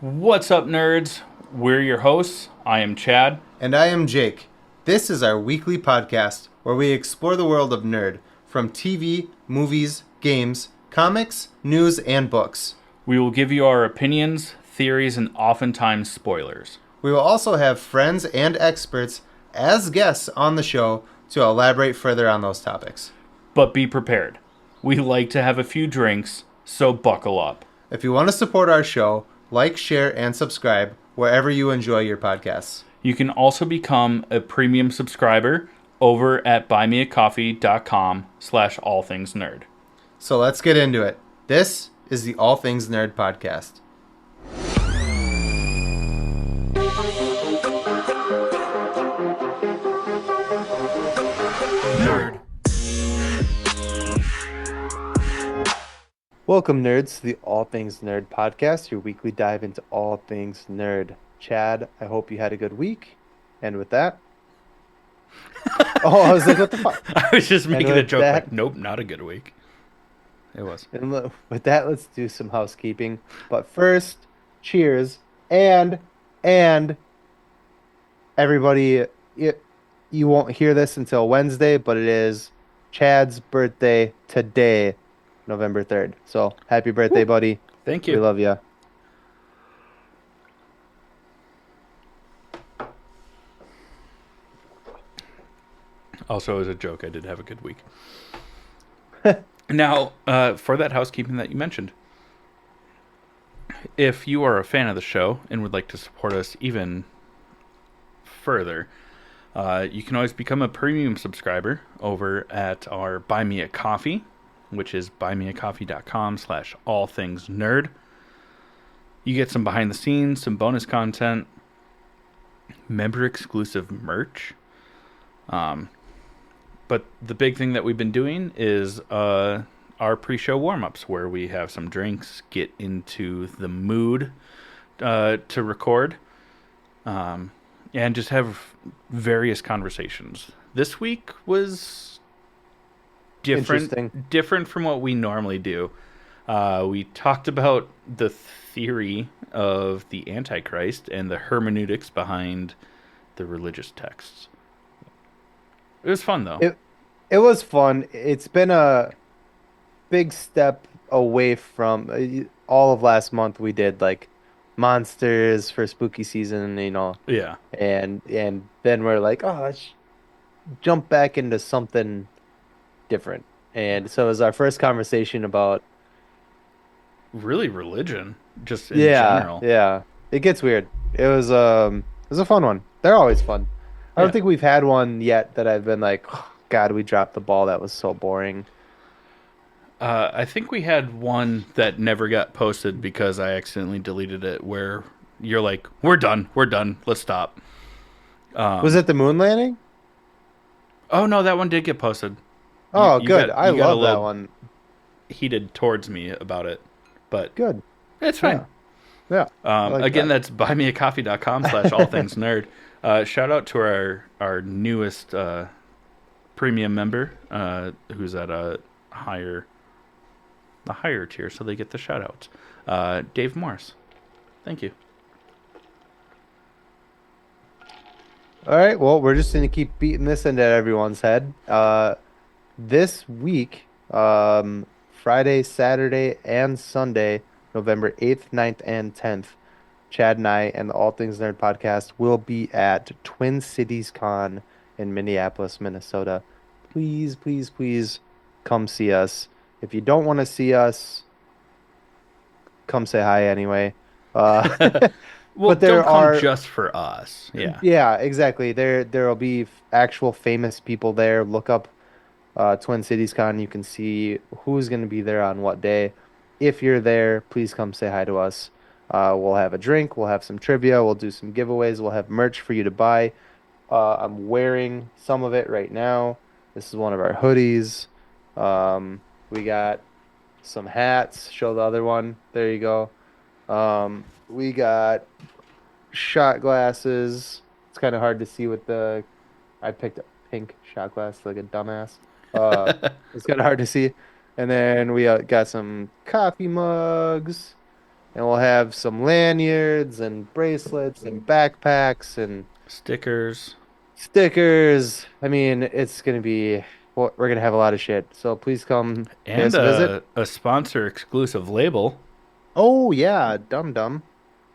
What's up, nerds? We're your hosts. I am Chad. And I am Jake. This is our weekly podcast where we explore the world of nerd from TV, movies, games, comics, news, and books. We will give you our opinions, theories, and oftentimes spoilers. We will also have friends and experts as guests on the show to elaborate further on those topics. But be prepared. We like to have a few drinks, so buckle up. If you want to support our show, like, share, and subscribe wherever you enjoy your podcasts. You can also become a premium subscriber over at buymeacoffee.com/allthingsnerd. So let's get into it. This is the All Things Nerd Podcast. Nerd. Welcome, nerds, to the All Things Nerd Podcast, your weekly dive into all things nerd. Chad, I hope you had a good week. And with that... I was like, what the fuck? I was just making a joke that, like, nope, not a good week. It was. And with that, let's do some housekeeping. But first, cheers. And everybody, you won't hear this until Wednesday, but it is Chad's birthday today, November 3rd. So happy birthday, buddy. Thank you. We love you. Also, as a joke, I did have a good week. Now, for that housekeeping that you mentioned, if you are a fan of the show and would like to support us even further, you can always become a premium subscriber over at our Buy Me a Coffee, which is buymeacoffee.com/allthingsnerd. You get some behind the scenes, some bonus content, member exclusive merch. But the big thing that we've been doing is our pre-show warm-ups, where we have some drinks, get into the mood to record, and just have various conversations. This week was different from what we normally do. We talked about the theory of the Antichrist and the hermeneutics behind the religious texts. It was fun, though. It was fun. It's been a big step away from all of last month. We did like monsters for spooky season, Yeah. And then we're like, oh, let's jump back into something different. And so it was our first conversation about really religion, just in general. Yeah. It gets weird. It was a fun one. They're always fun. I don't think we've had one yet that I've been like, oh, God, we dropped the ball. That was so boring. I think we had one that never got posted because I accidentally deleted it, where you're like, we're done, let's stop. Was it the moon landing? Oh, no, that one did get posted. Oh, good. I love that one. Heated towards me about it, but good. It's fine. Yeah. Again, that's buymeacoffee.com/allthingsnerd. Shout out to our newest premium member, who's at the higher tier, so they get the shout outs. Dave Morris. Thank you. All right, well, we're just going to keep beating this into everyone's head. This week, Friday, Saturday, and Sunday, November 8th, 9th, and 10th, Chad and I and the All Things Nerd podcast will be at Twin Cities Con in Minneapolis, Minnesota. Please, please, please come see us. If you don't want to see us, come say hi anyway. Well, but don't come just for us. Yeah. Yeah, exactly. There will be actual famous people there. Look up Twin Cities Con. You can see who's going to be there on what day. If you're there, please come say hi to us. We'll have a drink. We'll have some trivia. We'll do some giveaways. We'll have merch for you to buy. I'm wearing some of it right now. This is one of our hoodies. We got some hats. Show the other one. There you go. We got shot glasses. It's kind of hard to see with the... I picked a pink shot glass like a dumbass. It's kind of hard to see. And then we got some coffee mugs. and we'll have some lanyards and bracelets and backpacks and Stickers stickers. I mean, it's gonna be well, we're gonna have a lot of shit. So please come pay and us a visit. a sponsor exclusive label Oh yeah, Dum Dum.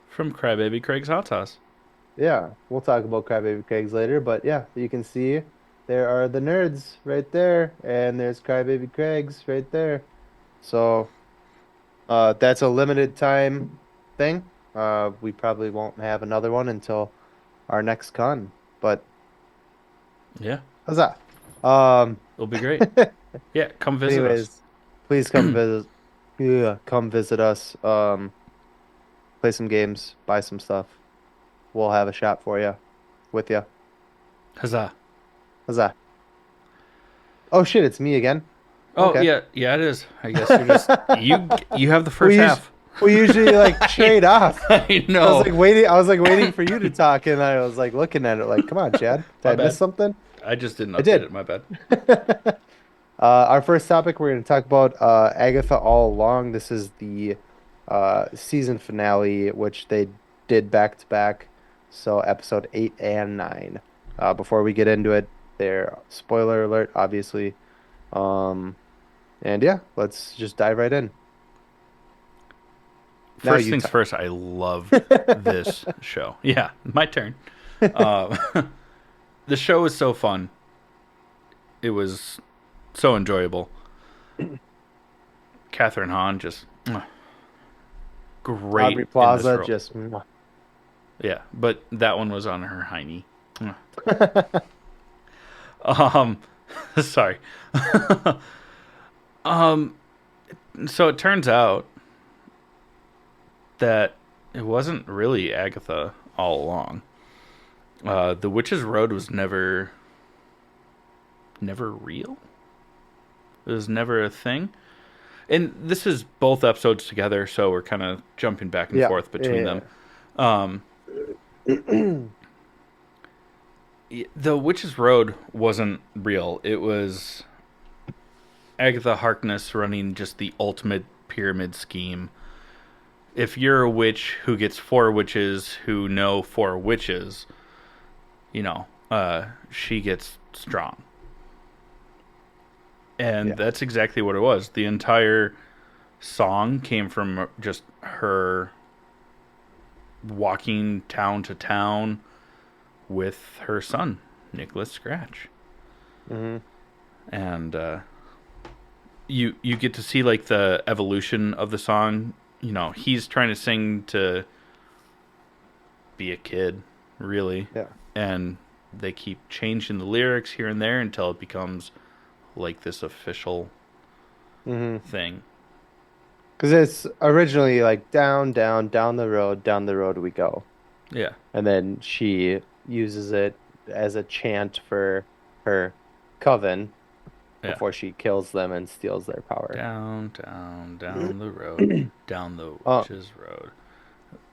from Crybaby Craig's Hot Sauce. Yeah, we'll talk about Crybaby Craig's later, but yeah, you can see there are the nerds right there, and there's Crybaby Craig's right there. So, that's a limited time thing. We probably won't have another one until our next con, but Yeah, how's that? Um, it'll be great. Yeah, come visit us. anyways, please come visit. Yeah, come visit us. Play some games, buy some stuff. We'll have a shop for you, with you. Huzzah. How's that? Oh shit, it's me again. Oh Okay. yeah, yeah it is. I guess you're just you have the first We us half. we usually like trade off. I I was know. like waiting. I was like waiting for you to talk, and I was like looking at it like, "Come on, Chad. Did My I miss bad. something?" I just didn't I update did. it. My bad. Our first topic, we're going to talk about Agatha All Along. This is the season finale, which they did back to back. So episode 8 and 9. Before we get into it, there spoiler alert, obviously. Um, and yeah, let's just dive right in. Now First you things talk. first. I loved this show. Yeah, my turn. Uh, the show was so fun. It was so enjoyable. Catherine Hahn just great Aubrey in this Plaza role. just mwah. Yeah, but that one was on her hiney. Um, sorry. um, so it turns out that it wasn't really Agatha all along. The Witch's Road was never real. It was never a thing. And this is both episodes together, so we're kind of jumping back and Yeah, forth between them. yeah. Um, the Witch's Road wasn't real. It was Agatha Harkness running just the ultimate pyramid scheme. If you're a witch who gets four witches who know four witches, she gets strong. And Yeah. that's exactly what it was. The entire song came from just her walking town to town with her son, Nicholas Scratch. Hmm. And you get to see like the evolution of the song. He's trying to sing to be a kid, really. Yeah. And they keep changing the lyrics here and there until it becomes like this official Hmm. thing. Because it's originally like down the road we go. Yeah. And then she uses it as a chant for her coven Yeah. before she kills them and steals their power. Down, down, down the road, down the Uh, witch's road.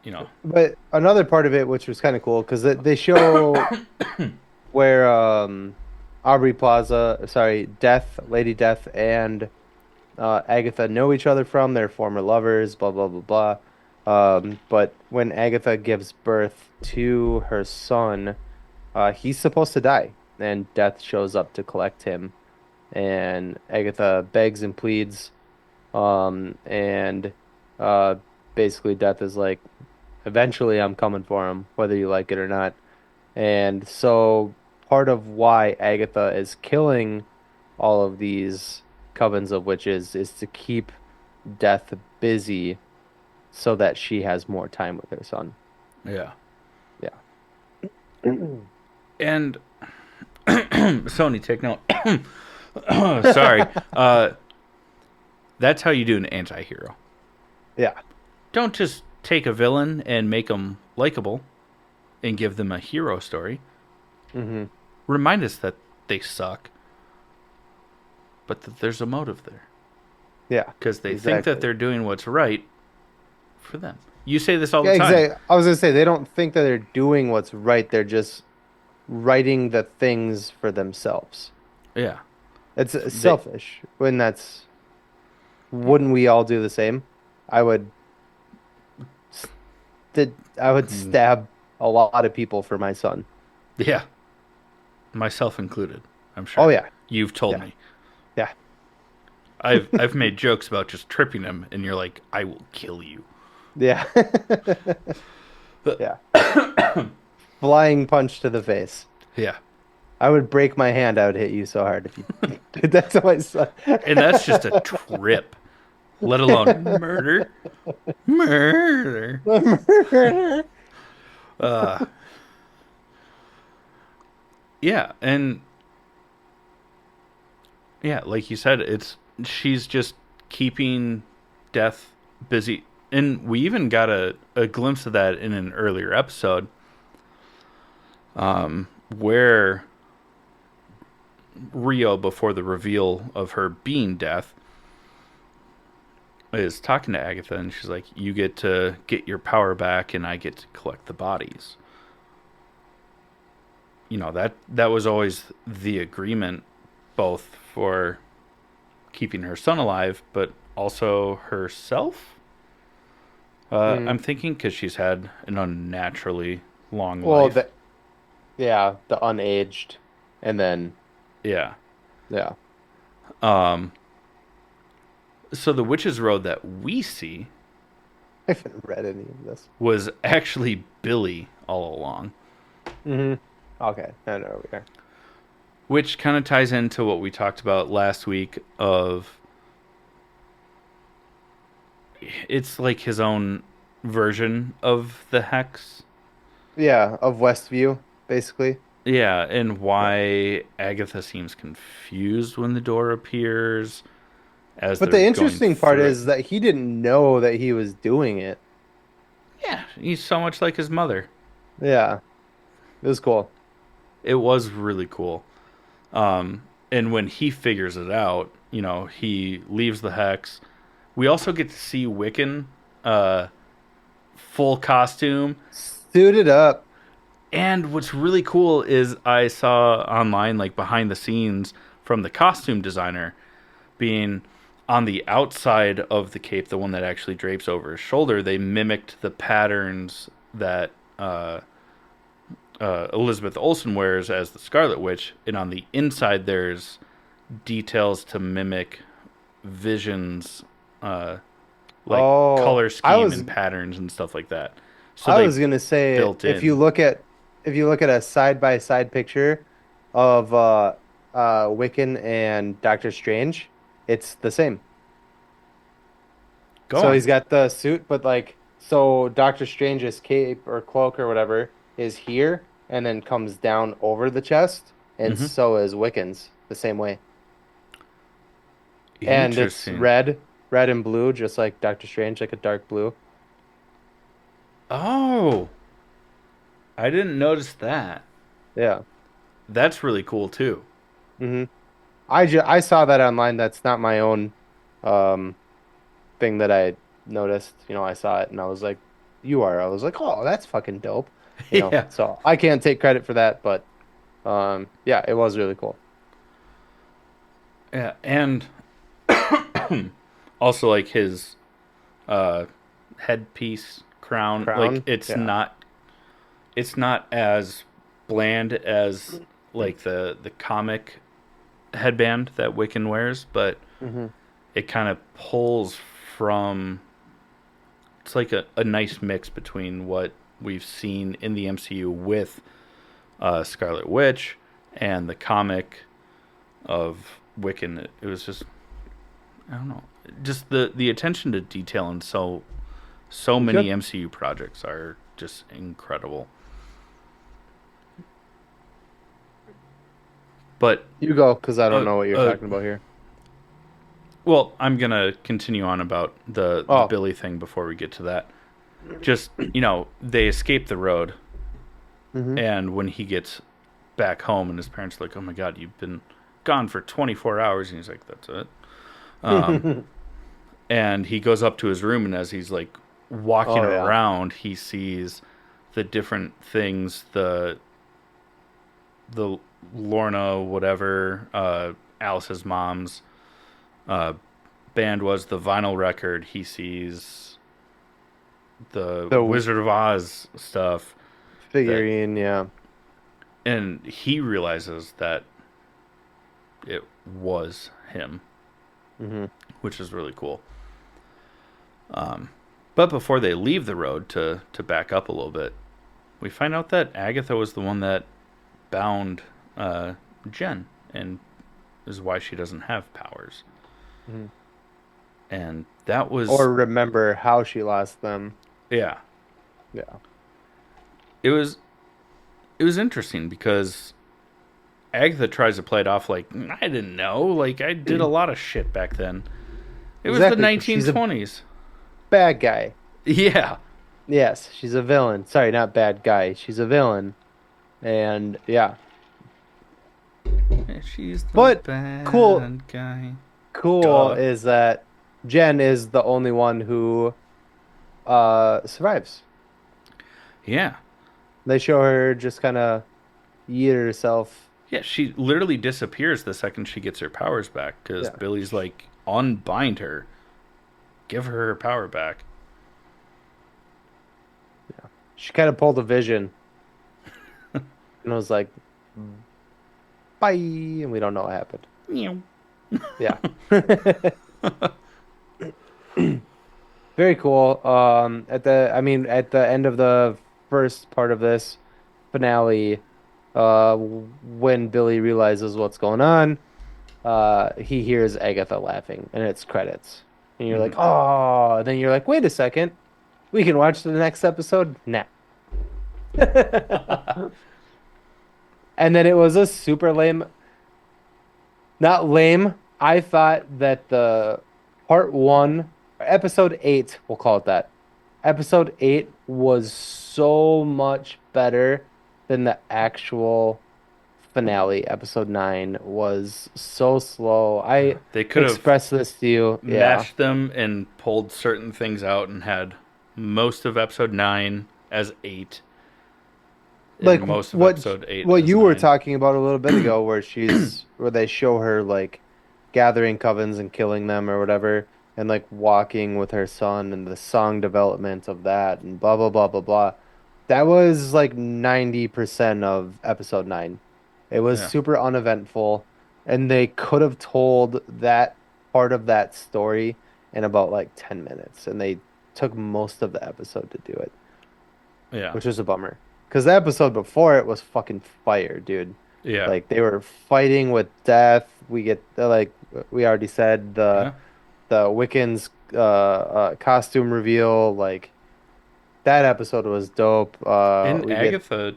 You know. but another part of it, which was kind of cool, because they show where Aubrey Plaza, sorry, Lady Death, and Agatha know each other from. They're former lovers, blah, blah, blah, blah. But when Agatha gives birth to her son, he's supposed to die, and Death shows up to collect him. And Agatha begs and pleads, and uh, basically Death is like, eventually I'm coming for him, whether you like it or not. And so part of why Agatha is killing all of these covens of witches is to keep Death busy so that she has more time with her son. Yeah. Yeah. And Sony, take note. Sorry. That's how you do an anti-hero. Yeah. Don't just take a villain and make them likable and give them a hero story. Hmm. Remind us that they suck, but that there's a motive there. Yeah. Because they think that Exactly. they're doing what's right for them. You say this all Yeah, the time. exactly. I was gonna say they don't think that they're doing what's right. They're just writing the things for themselves. Yeah. It's They, selfish. Wouldn't we all do the same? I would I would Mm, stab a lot of people for my son. yeah, myself included. I'm Oh sure yeah, you've told yeah, me. yeah, I've made jokes about just tripping him, and you're like, I will kill you. yeah, yeah. Flying punch to the face. Yeah, I would break my hand. I would hit you so hard if you did that to my son. and that's just a trip, let alone murder. Murder. Uh, yeah, and yeah, like you said, it's she's just keeping death busy, and we even got a glimpse of that in an earlier episode, where Rio, before the reveal of her being death, is talking to Agatha, and she's like, "You get to get your power back, and I get to collect the bodies." You know, that was always the agreement, both for keeping her son alive, but also herself. Mm. I'm thinking because she's had an unnaturally long Well, life. the yeah, the unaged, and then Yeah. yeah, So the witch's road that we see I haven't read any of this. was actually Billy all along, Hmm. Okay, I know where we are. which kind of ties into what we talked about last week. Of it's like his own version of the hex. Yeah, of Westview, basically. Yeah, and Yeah. why Agatha seems confused when the door appears as But they're the going interesting part through it. is that he didn't know that he was doing it. Yeah, he's so much like his mother. Yeah, it was cool. It was really cool. And when he figures it out, you know, he leaves the hex. We also get to see Wiccan, uh, full costume. Suited up. And what's really cool is I saw online, like behind the scenes from the costume designer, being on the outside of the cape, the one that actually drapes over his shoulder. They mimicked the patterns that Elizabeth Olsen wears as the Scarlet Witch, and on the inside there's details to mimic Vision's like Oh, color scheme and patterns and stuff like that. So I they was gonna say built in. if you look at a side by side picture of Wiccan and Doctor Strange, it's the same. Go So on. he's got the suit, but like so Doctor Strange's cape or cloak or whatever is here and then comes down over the chest, and Mm-hmm. so is Wiccan's the same way. And it's Interesting. red and blue, just like Doctor Strange, like a dark blue. Oh, I didn't notice that. Yeah. That's really cool too. Hmm. I saw that online. That's not my own um thing that I noticed. You know, I saw it and I was like, you are. I was like, oh, that's fucking dope. You know, Yeah. so I can't take credit for that, but yeah, it was really cool. Yeah, and also like his uh headpiece crown, like Crown, yeah. it's not as bland as like the comic headband that Wiccan wears, but Hmm. it kind of pulls from, it's like a nice mix between what we've seen in the MCU with Scarlet Witch and the comic of Wiccan. It was just, I don't know, just the attention to detail in so many Yep. MCU projects are just incredible. But You go, because I don't uh, know what you're uh, talking about here. well, I'm gonna continue on about the Oh, Billy thing before we get to that. Just, you know, they escape the road, hmm. and when he gets back home, and his parents are like, "Oh my God, you've been gone for 24 hours," and he's like, "That's it." And he goes up to his room, and as he's like walking Oh yeah. around, he sees the different things, the Lorna whatever, Alice's mom's uh, band was, the vinyl record. He sees the The Wizard of Oz stuff that, figurine, yeah. and he realizes that it was him, Hmm. which is really cool. But before they leave the road to back up a little bit, we find out that Agatha was the one that bound Jen, and is why she doesn't have powers. Hmm. And that was, Or remember how she lost them. yeah, Yeah. it was it was interesting because Agatha tries to play it off like I didn't know, like I did a lot of shit back then. It was the Exactly, because she's a 1920s. bad guy. Yeah, Yes, she's a villain. Sorry, not bad guy. She's a villain. And yeah. she's the But cool bad guy. cool Duh. is that Jen is the only one who survives. Yeah, They show her just kind of yeet herself. yeah. She literally disappears the second she gets her powers back because Yeah. Billy's like, unbind her, give her her power back. She kind of pulled a vision and was like, bye, and we don't know what happened. Meow. Yeah. Very cool. At the end of the first part of this finale, when Billy realizes what's going on, he hears Agatha laughing, and it's credits. And you're like, Mhm. oh, and then you're like, wait a second, we can watch the next episode now. And then it was a super lame, not lame. I thought that the part one, episode eight, we'll call it that. Episode eight was so much better than the actual finale. Episode nine was so slow. I They could have expressed this to you. Yeah. mashed them and pulled certain things out and had most of episode 9 as 8 Like and most of what episode 8 what as you were 9. talking about a little bit ago, where they show her like gathering covens and killing them or whatever, and like walking with her son and the song development of that and blah blah blah blah blah. That was like 90% of episode 9. It was Yeah. super uneventful, and they could have told that part of that story in about like 10 minutes, and they took most of the episode to do it, Yeah. which was a bummer. Because the episode before it was fucking fire, dude. Yeah. Like they were fighting with death. We get like we already said Yeah. the Wiccan's costume reveal. Like that episode was dope. And We get Agatha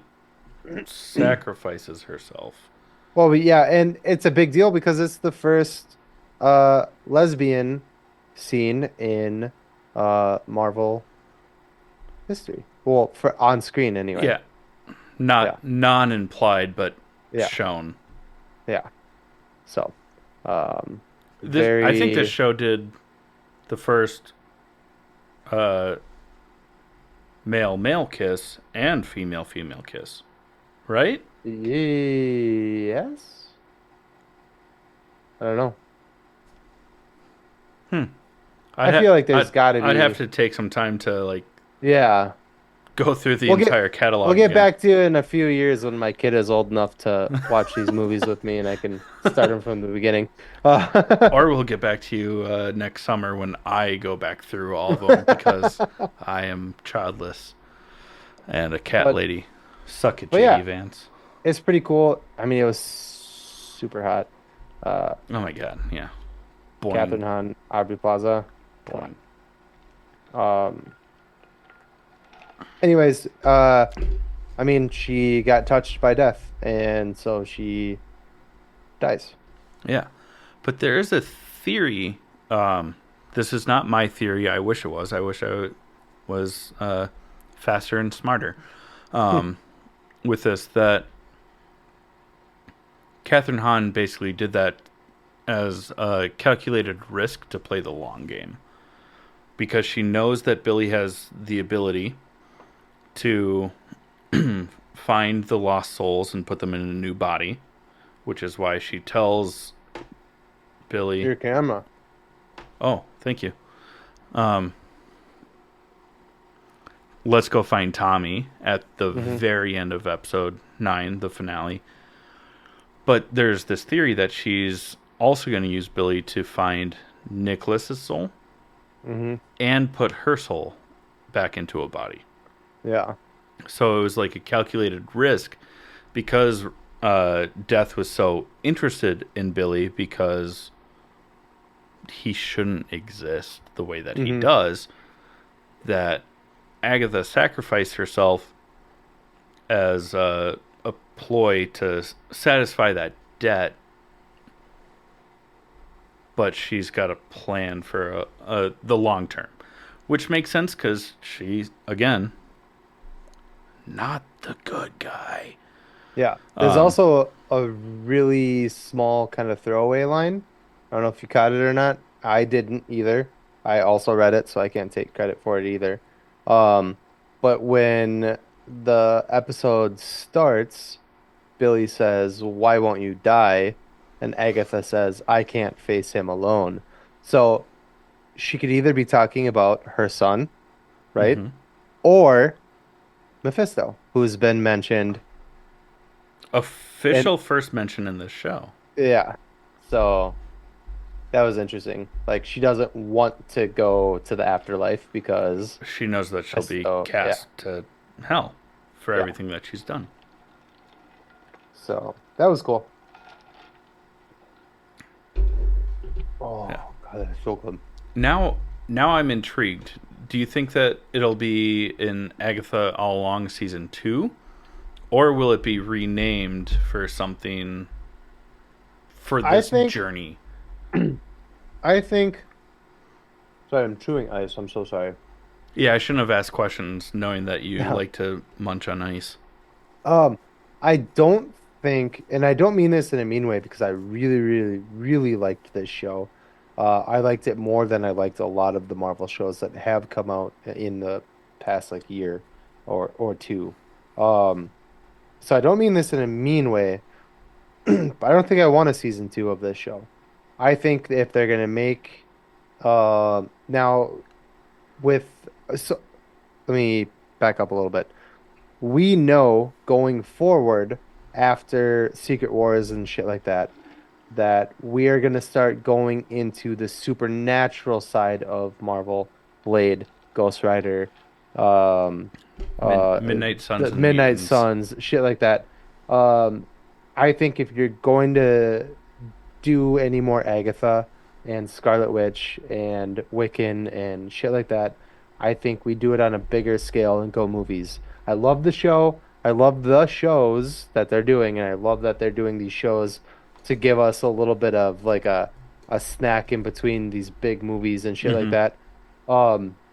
sacrifices herself. well, yeah, and it's a big deal because it's the first lesbian scene in Marvel history. Well, for on screen anyway. Yeah. Yeah, Not non-implied but yeah, shown. yeah. So, um, I think this very show did the first uh male male kiss and female female kiss, right? yes. I don't know. Hmm. I feel like there's got to I'd be. have to take some time to like Yeah. go through the We'll get entire catalog we'll get again. back to you in a few years when my kid is old enough to watch these movies with me and I can start them from the beginning. Or we'll get back to you next summer when I go back through all of them because I am childless and a cat but lady. Suck it, but JD yeah, Vance. it's pretty cool. I mean, it was super hot. Uh, Oh my god, yeah. Catherine Boing, Hahn, Aubrey Plaza. boing. Um, anyways, I mean, she got touched by death, and so she dies. Yeah. But there is a theory. This is not my theory. I wish it was. I wish I was faster and smarter with this. That Catherine Hahn basically did that as a calculated risk to play the long game. Because she knows that Billy has the ability to find the lost souls and put them in a new body, which is why she tells Billy. Your camera. Oh, thank you. Um, let's go find Tommy at the Hmm. very end of episode 9, the finale. But there's this theory that she's also going to use Billy to find Nicholas's soul Hmm. and put her soul back into a body. Yeah. So it was like a calculated risk because Death was so interested in Billy because he shouldn't exist the way that he Hmm. does, that Agatha sacrificed herself as a ploy to satisfy that debt, but she's got a plan for the long term, which makes sense because she's, again, not the good guy. Yeah. There's Um, also a really small kind of throwaway line. I don't know if you caught it or not. I didn't either. I also read it, so I can't take credit for it either. Um, but when the episode starts, Billy says, "Why won't you die?" And Agatha says, "I can't face him alone." So she could either be talking about her son, right? mhm. Or Mephisto, who's been mentioned. And Official first mention in this show. yeah, so that was interesting. Like she doesn't want to go to the afterlife because She knows that she'll be Mephisto, yeah, cast to hell for yeah. everything that she's done. So that was cool. Yeah. Oh God, that's so good. Now, now I'm intrigued. Do you think that it'll be in Agatha All Along season 2, or will it be renamed for something for I this think, journey? I think. Sorry, I'm chewing ice. I'm so sorry. Yeah, I shouldn't have asked questions knowing that you Yeah. like to munch on ice. Um, I don't think, and I don't mean this in a mean way because I really, really, really liked this show. I liked it more than I liked a lot of the Marvel shows that have come out in the past like year or two. Um, so I don't mean this in a mean way, but I don't think I want a season two of this show. I think if they're gonna make now with so let me back up a little bit. We know going forward after Secret Wars and shit like that, that we are going to start going into the supernatural side of Marvel, Blade, Ghost Rider, um, Midnight Suns the and the Midnight Mutants. Suns, shit like that. Um, I think if you're going to do any more Agatha and Scarlet Witch and Wiccan and shit like that, I think we do it on a bigger scale and go movies. I love the show. I love the shows that they're doing, and I love that they're doing these shows to give us a little bit of like a snack in between these big movies and shit like Mm-hmm. that.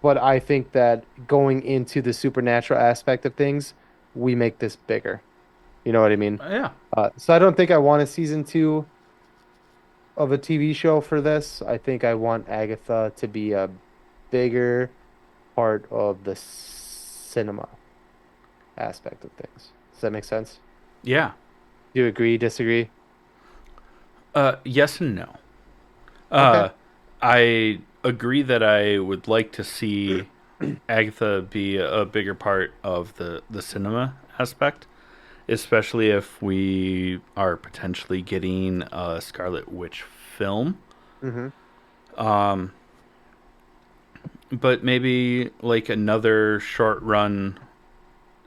But I think that going into the supernatural aspect of things, we make this bigger. You know what I mean? Yeah, So I don't think I want a season two of a TV show for this. I think I want Agatha to be a bigger part of the cinema aspect of things. Does that make sense? yeah. Do you agree, disagree? Yes and no. Okay. Uh, I agree that I would like to see Agatha be a bigger part of the cinema aspect, especially if we are potentially getting a Scarlet Witch film. Mm-hmm. Um, but maybe like another short run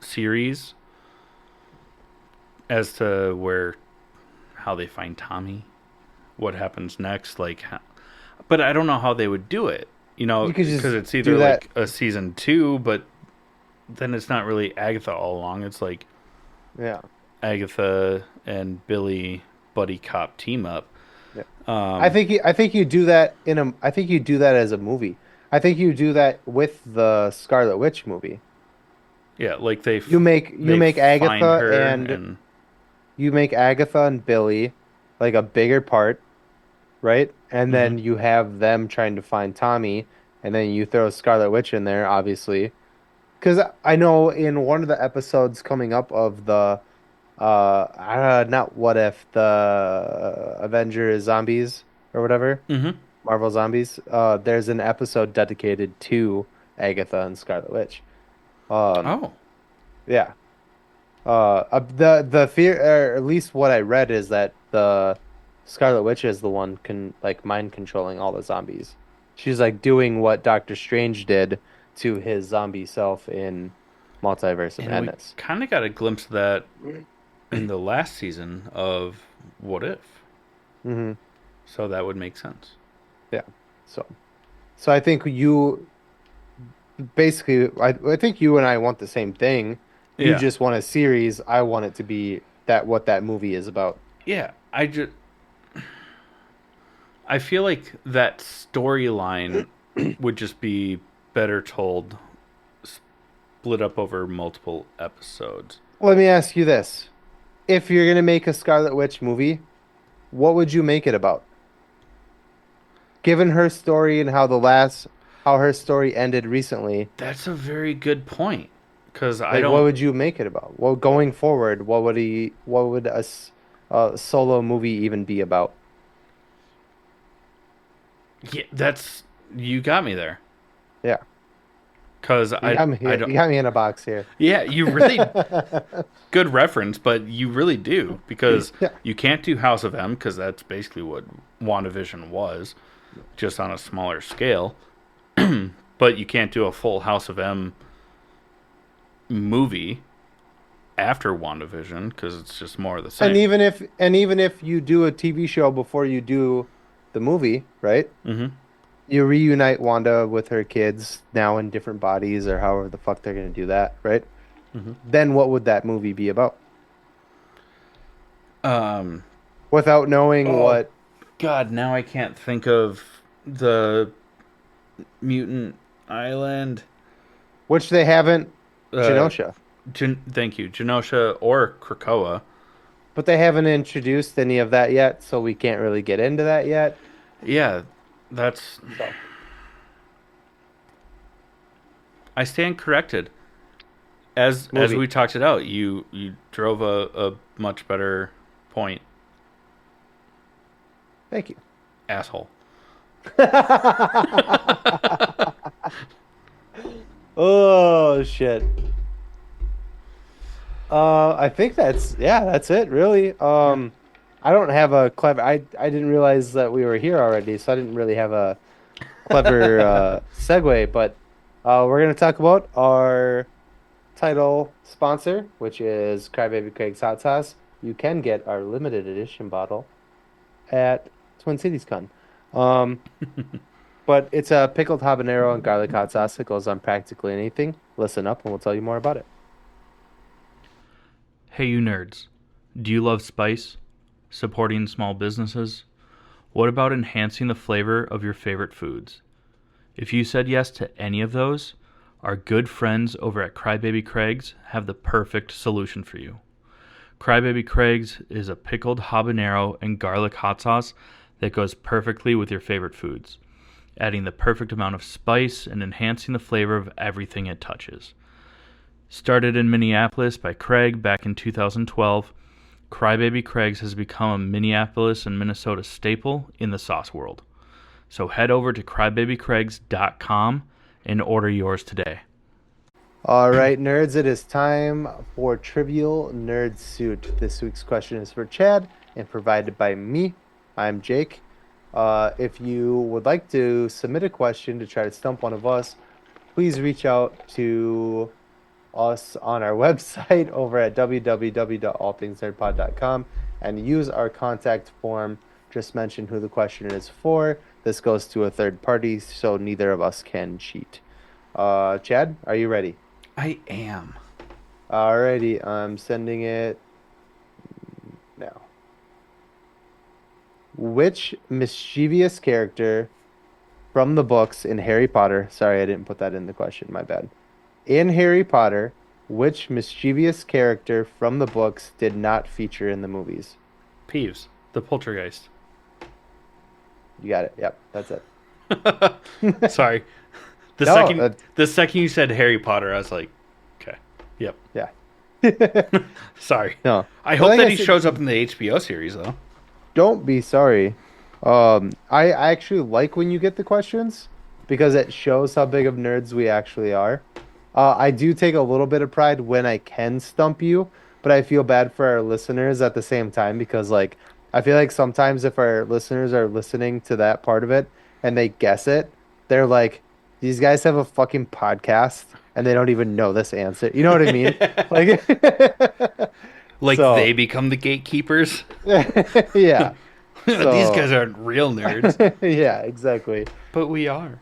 series as to where how they find Tommy, what happens next, like. But I don't know how they would do it. You could Because just it's do either that. like a season 2, but then it's not really Agatha all along. It's like Yeah. Agatha and Billy buddy cop team up. Yeah. Um, I think you do that in a I think you do that as a movie. I think you do that with the Scarlet Witch movie. yeah, like they You they make find Agatha her and and you make Agatha and Billy like a bigger part, right? And hmm then you have them trying to find Tommy, and then you throw Scarlet Witch in there, obviously. Because I know in one of the episodes coming up of the not what if the Avengers Zombies or whatever, hmm Marvel Zombies, there's an episode dedicated to Agatha and Scarlet Witch. Um, Oh, yeah. The fear, or at least what I read, is that the Scarlet Witch is the one like mind controlling all the zombies. She's like doing what Doctor Strange did to his zombie self in Multiverse of and we Madness. kind of got a glimpse of that in the last season of What If. Hmm. So that would make sense. Yeah. So, so I think you basically, I think you and I want the same thing. You Yeah. just want a series. I want it to be that what that movie is about. Yeah. I feel like that storyline would just be better told, split up over multiple episodes. Let me ask you this. If you're gonna make a Scarlet Witch movie, what would you make it about? Given her story and how her story ended recently, That's a very good point. Because I like what don't. would you make it about? Well, going forward, what would a solo movie even be about? Yeah, that's. You got me there. Yeah, Because I don't. you got me in a box here. Yeah, you really good reference, but you really do because Yeah. you can't do House of M because that's basically what WandaVision was, just on a smaller scale. But you can't do a full House of M movie after WandaVision because it's just more of the And same. even if you do a TV show before you do the movie, right? Hmm. You reunite Wanda with her kids now in different bodies or however the fuck they're gonna do that, right? Hmm. Then what would that movie be about? Um. Without knowing Oh what, God! Now I can't think of the mutant island. which they haven't, Uh, Genosha, Thank you, Genosha or Krakoa. but they haven't introduced any of that yet, so we can't really get into that yet. Yeah, that's. So I stand corrected. As movie. we talked it out, you drove a much better point, Thank you. asshole. Oh shit. I think that's it really. Yeah. I don't have a clever. I didn't realize that we were here already, so I didn't really have a clever segue. But we're gonna talk about our title sponsor, which is Crybaby Craig's Hot Sauce. You can get our limited edition bottle at Twin Cities Con. Um, but it's a pickled habanero and garlic hot sauce that goes on practically anything. Listen up, and we'll tell you more about it. Hey, you nerds. Do you love spice? Supporting small businesses? What about enhancing the flavor of your favorite foods? If you said yes to any of those, our good friends over at Crybaby Craig's have the perfect solution for you. Crybaby Craig's is a pickled habanero and garlic hot sauce that goes perfectly with your favorite foods, adding the perfect amount of spice and enhancing the flavor of everything it touches. Started in Minneapolis by Craig back in 2012, Crybaby Craig's has become a Minneapolis and Minnesota staple in the sauce world. So head over to crybabycraigs.com and order yours today. All right, nerds, it is time for Trivial Nerd Suit. This week's question is for Chad and provided by me. I'm Jake. If you would like to submit a question to try to stump one of us, please reach out to us on our website over at www.allthingsnerdpod.com and use our contact form. Just mention who the question is for. This goes to a third party, so neither of us can cheat. Chad, are you ready? I am. Alrighty, I'm sending it now. Which mischievous character from the books in Harry Potter, sorry, I didn't put that in the question, my bad. In Harry Potter, which mischievous character from the books did not feature in the movies? Peeves, the poltergeist. You got it. Yep, that's it. Sorry. The No, second you said Harry Potter, I was like, okay. Yep. yeah. Sorry. No. I But hope like that I he said, shows up in the HBO series though. don't be sorry. I actually like when you get the questions because it shows how big of nerds we actually are. I do take a little bit of pride when I can stump you, but I feel bad for our listeners at the same time because like I feel like sometimes if our listeners are listening to that part of it and they guess it, they're like, these guys have a fucking podcast and they don't even know this answer. You know what I mean? Like, Like so they become the gatekeepers. yeah. These So guys aren't real nerds, yeah, exactly. but we are.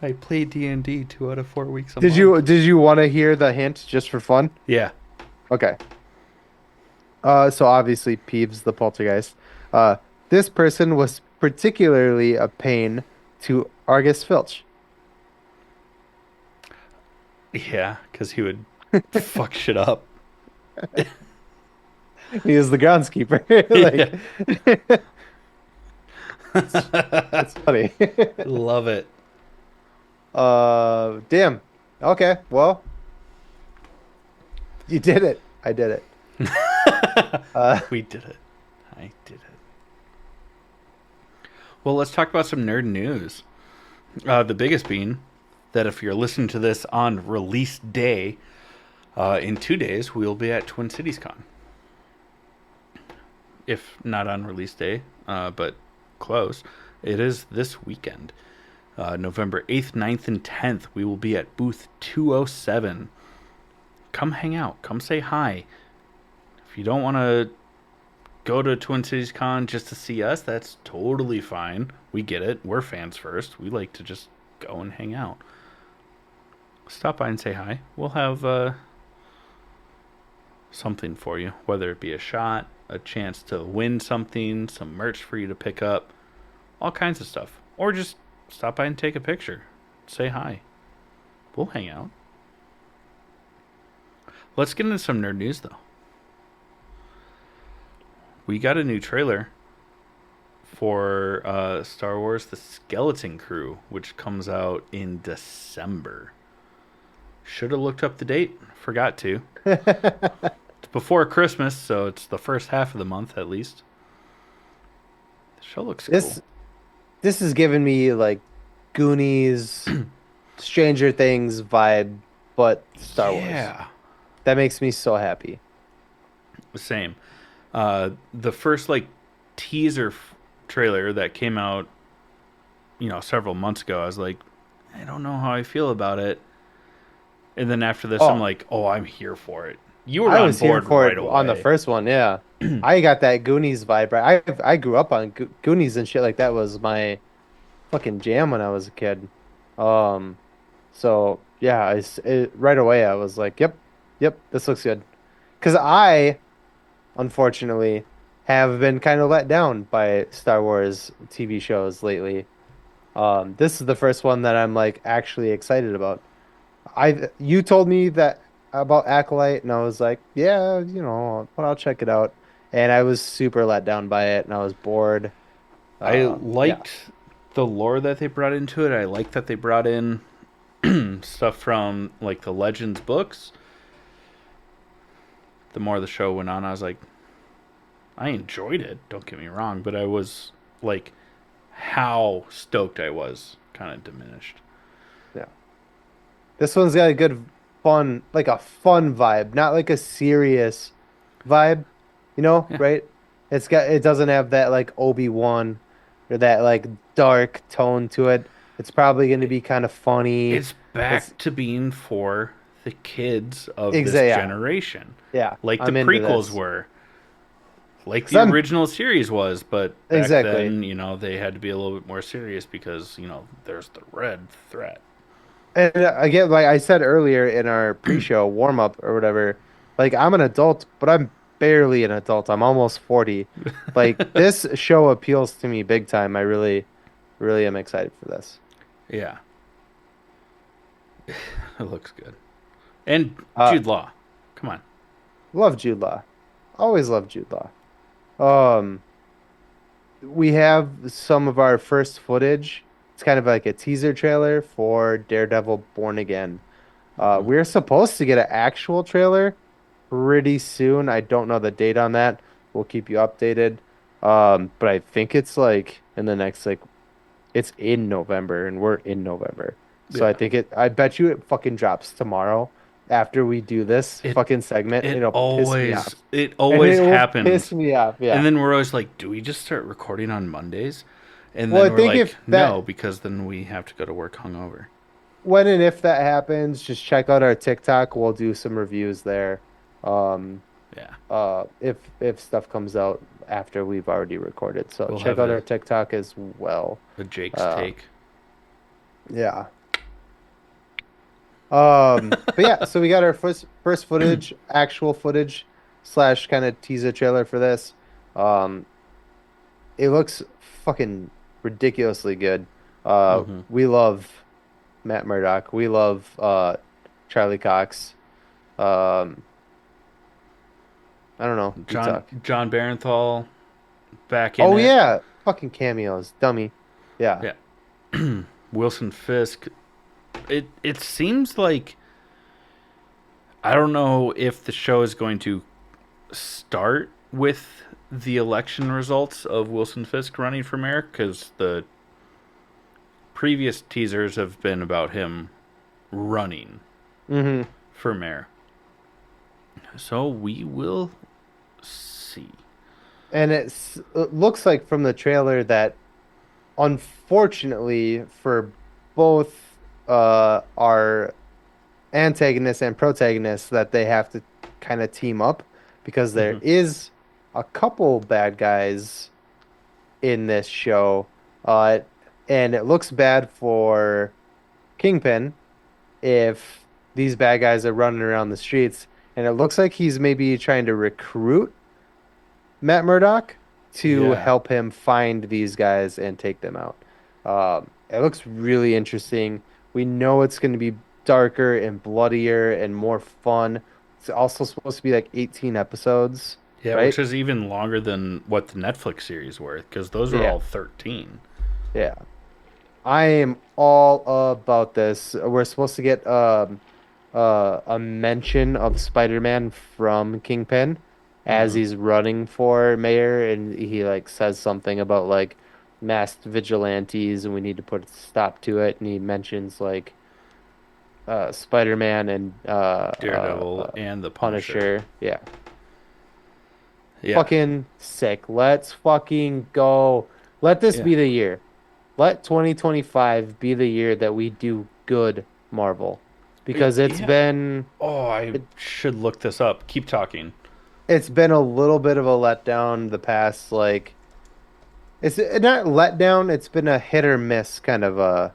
I play D&D 2 out of 4 weeks a Did month. you want to hear the hint just for fun? Yeah. Okay. So obviously Peeves the poltergeist. Uh, this person was particularly a pain to Argus Filch. Yeah, because he would fuck shit up. He is the groundskeeper. Yeah. Like it's funny. Love it. Damn. Okay, well, you did it. I did it. Uh, We did it. I did it. Well, let's talk about some nerd news. The biggest being that if you're listening to this on release day, in 2 days, we'll be at Twin Cities Con. If not on release day, but close. It is this weekend. November 8th, 9th, and 10th, we will be at booth 207. Come hang out. Come say hi. If you don't want to go to Twin Cities Con just to see us, that's totally fine. We get it. We're fans first. We like to just go and hang out. Stop by and say hi. We'll have something for you, whether it be a shot, a chance to win something, some merch for you to pick up, all kinds of stuff. Or just stop by and take a picture. Say hi. We'll hang out. Let's get into some nerd news, though. We got a new trailer for Star Wars The Skeleton Crew, which comes out in December. Should have looked up the date. Forgot to. It's before Christmas, so it's the first half of the month at least. The show looks cool. this this is giving me like Goonies, Stranger Things vibe, but Star Wars. Yeah. That makes me so happy. Same. The first like teaser trailer that came out, several months ago, I was like, I don't know how I feel about it. And then after this, I'm Oh, like, oh, I'm here for it. You were I on was here board for right it on the away. first one, yeah. I got that Goonies vibe, right? I grew up on Goonies and shit like that was my fucking jam when I was a kid. Um, so yeah, right away I was like, yep, yep, this looks good. Because I, unfortunately, have been kind of let down by Star Wars TV shows lately. This is the first one that I'm like actually excited about. You told me that about Acolyte, and I was like, yeah, but I'll check it out. And I was super let down by it, and I was bored. I Yeah, liked the lore that they brought into it. I liked that they brought in stuff from like the Legends books. The more the show went on, I was like, I enjoyed it. Don't get me wrong, but I was like, how stoked I was kind of diminished. yeah. This one's got a good fun, like a fun vibe, not like a serious vibe, Yeah, right? It doesn't have that like Obi-Wan or that like dark tone to it. It's probably going to be kind of funny. it's It's back to being for the kids of this exactly yeah. generation, Yeah, like the I'm into prequels this. were, like 'Cause the I'm original series was. But back exactly. then, they had to be a little bit more serious because there's the red threat. And again, like I said earlier in our pre-show warm-up or whatever, like I'm an adult, but I'm barely an adult. I'm almost 40. Like this show appeals to me big time. I really, really am excited for this. Yeah, it looks good. And Uh, Jude Law, come on. love Jude Law. Always love Jude Law. Um, we have some of our first footage. It's kind of like a teaser trailer for Daredevil Born Again. Mhm. We're supposed to get an actual trailer pretty soon. I don't know the date on that. We'll keep you updated. But I think it's like in the next like it's in November and we're in November. So Yeah. I bet you it fucking drops tomorrow after we do this It fucking segment. it It'll piss me always off. it And always it will piss happens. me off. And Yeah. then we're always like, do we just start recording on Mondays? And Well, I then we're think like, if no, that because then we have to go to work hungover. when and if that happens, just check out our TikTok. We'll do some reviews there. Um, Yeah. if stuff comes out after we've already recorded. So We'll check have out our TikTok as well. a Jake's Uh, take. yeah. But yeah, so we got our first footage, actual footage slash kind of teaser trailer for this. Um, it looks fucking ridiculously good. Hmm. We love Matt Murdock. We love Charlie Cox. Um, I don't know. You John talk. John Barenthal back in Oh it. yeah, fucking cameos, dummy. Yeah. Yeah. Wilson Fisk. It seems like I don't know if the show is going to start with the election results of Wilson Fisk running for mayor because the previous teasers have been about him running hmm for mayor. So we will see. And it looks like from the trailer that unfortunately for both our antagonists and protagonists that they have to kind of team up because there Hmm. is a couple bad guys in this show. Uh, and it looks bad for Kingpin if these bad guys are running around the streets. And it looks like he's maybe trying to recruit Matt Murdock to Yeah. help him find these guys and take them out. It looks really interesting. We know it's going to be darker and bloodier and more fun. It's also supposed to be like 18 episodes, Yeah, which right? is even longer than what the Netflix series were because those are Yeah, all 13. yeah. I am all about this. We're supposed to get a mention of Spider-Man from Kingpin as Hmm. he's running for mayor, and he like says something about like masked vigilantes, and we need to put a stop to it. And he mentions like Spider-Man and Daredevil and the Punisher. Punisher. Yeah, Yeah. fucking sick. Let's fucking go. Let this Yeah. be the year. Let 2025 be the year that we do good Marvel because Yeah. Oh, I it, should look this up. Keep talking. it's been a little bit of a letdown the past like it's not letdown, it's been a hit or miss kind of a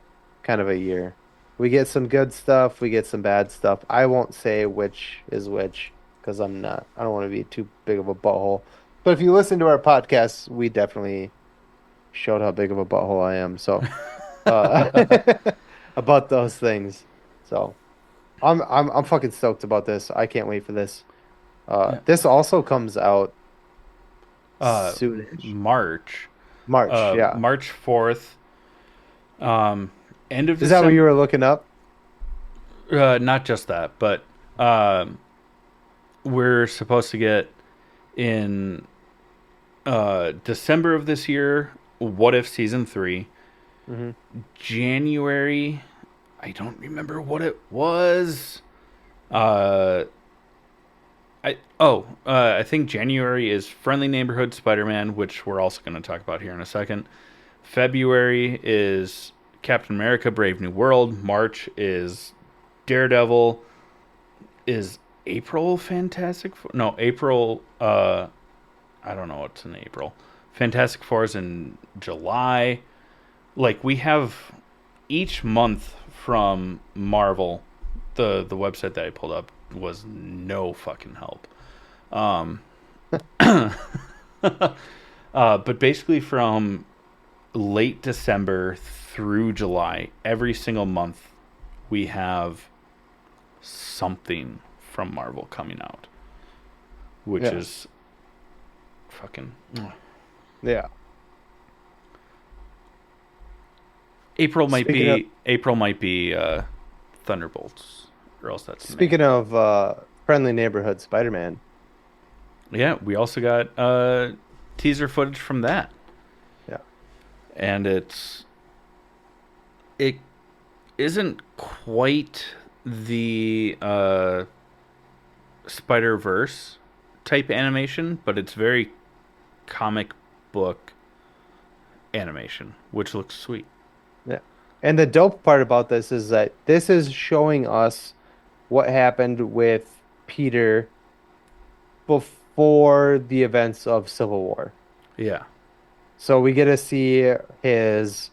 year. We get some good stuff, we get some bad stuff. I won't say which is which because I don't want to be too big of a butthole. But if you listen to our podcast, we definitely showed how big of a butthole I am. So uh about those things. So I'm fucking stoked about this. I can't wait for this. Yeah. This also comes out Uh, soonish. March. March, yeah. March 4th. Um, end of Is that what December. you were looking up? Not just that, but um, we're supposed to get in December of this year. What if season 3? hmm January. I don't remember what it was. Uh, I think January is Friendly Neighborhood Spider-Man, which we're also going to talk about here in a second. February is Captain America: Brave New World. March is Daredevil. Is April Fantastic Four? No, April. I don't know what's in April. Fantastic Four is in July. Like we have each month from Marvel. The website that I pulled up was no fucking help. Um, but basically, from late December through July, every single month, we have something from Marvel coming out, which Yeah. is fucking. Yeah. Speaking of April might be Thunderbolts, or else that's May. speaking of friendly neighborhood Spider-Man. Yeah, we also got teaser footage from that, Yeah. and it isn't quite the Spider Verse type animation, but it's very comic book animation, which looks sweet. Yeah. And the dope part about this is that this is showing us what happened with Peter before the events of Civil War. Yeah. So we get to see his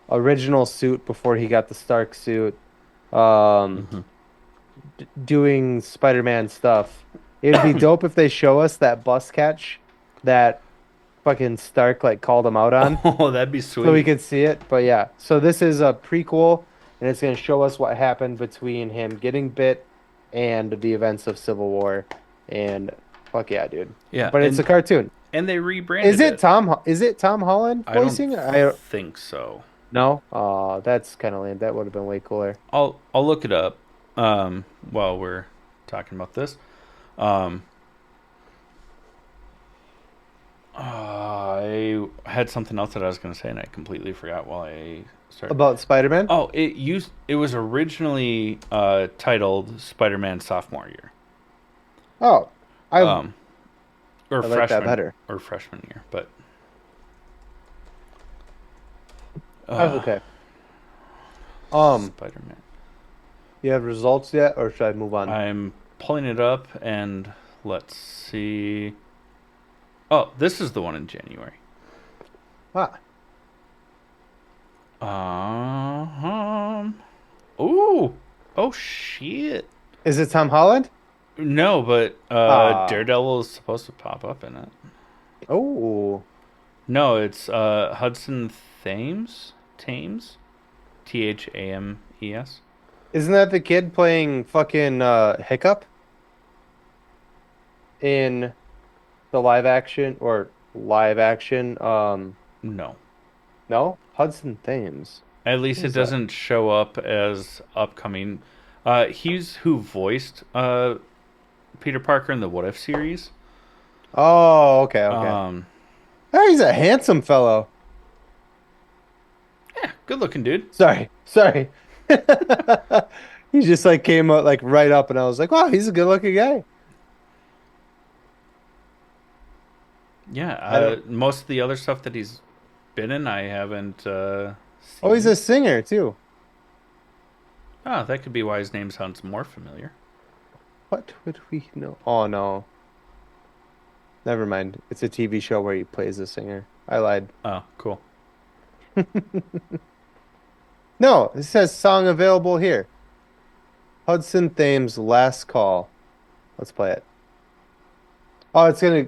original suit before he got the Stark suit, um, Hmm. doing Spider-Man stuff. It'd be dope if they show us that bus catch that fucking Stark like called him out on, Oh, that'd be so we sweet. could see it. But yeah, so this is a prequel, and it's gonna show us what happened between him getting bit and the events of Civil War. And fuck yeah, dude. Yeah, But it's a cartoon. and they rebranded it. Is it Tom Holland I don't voicing? I think so. no. Oh, that's kind of lame. That would have been way cooler. I'll look it up while we're talking about this. Um, I had something else that I was going to say and I completely forgot while I started. About Spider-Man? Oh, it was originally titled Spider-Man Sophomore Year. Oh, I Um, or I like that freshman better. or freshman year, but Oh, okay. Um, Spider-Man. you have results yet, or should I move on? I'm pulling it up and let's see. Oh, this is the one in January. Ah, Um. Ooh. Oh shit. is it Tom Holland? No, but Ah, Daredevil is supposed to pop up in it. oh, No, it's Hudson Thames. Thames. Thames. isn't that the kid playing fucking Hiccup in the live action? No. No, Hudson Thames. At least it Who's that? doesn't show up as upcoming. He's who voiced Peter Parker in the What If series. Oh, okay, okay. Um, Oh, he's a handsome fellow. yeah, good looking dude. Sorry, sorry. He just like came up like right up, and I was like, wow, he's a good looking guy. Yeah, I don't. most of the other stuff that he's been in, I haven't Oh, he's seen. a singer too. Oh, that could be why his name sounds more familiar. What would we know? Oh no, never mind. It's a TV show where he plays a singer. I lied. Oh, cool. No, it says song available here. Hudson Thames' Last Call. Let's play it. Oh, it's gonna.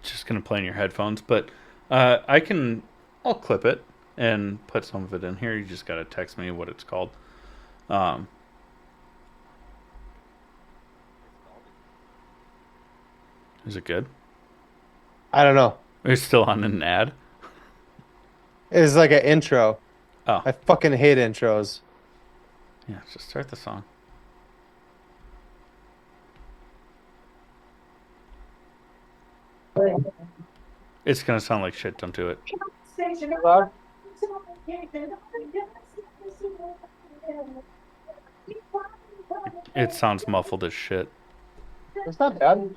It's just gonna play in your headphones, but I'll clip it and put some of it in here. You just gotta text me what it's called. Um, is it good? I don't know. It's still on an ad. It's like an intro. Oh, I fucking hate intros. yeah. Just start the song. It's gonna sound like shit. Don't do it. Loud? It sounds muffled as shit. It's not bad.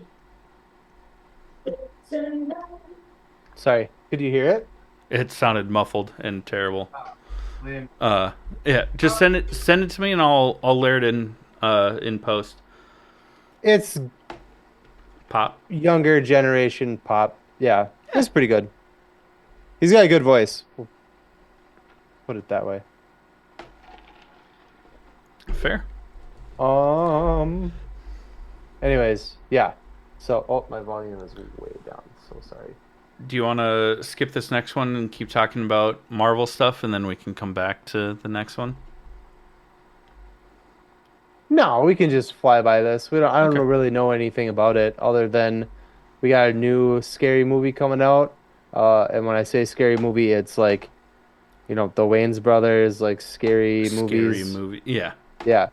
Sorry. Could you hear it? It sounded muffled and terrible. Lame. Yeah. Just send it to me, and I'll layer it in post. It's Pop. younger generation pop. Yeah, it's pretty good. He's got a good voice. We'll put it that way. Fair. Um. Anyways, yeah. So, oh, my volume is way down. So sorry. Do you want to skip this next one and keep talking about Marvel stuff, and then we can come back to the next one? No, we can just fly by this. We don't. I don't Okay. really know anything about it other than we got a new scary movie coming out. And when I say scary movie, it's like, the Wayans brothers, like scary Scary movies. movie. Yeah. Yeah.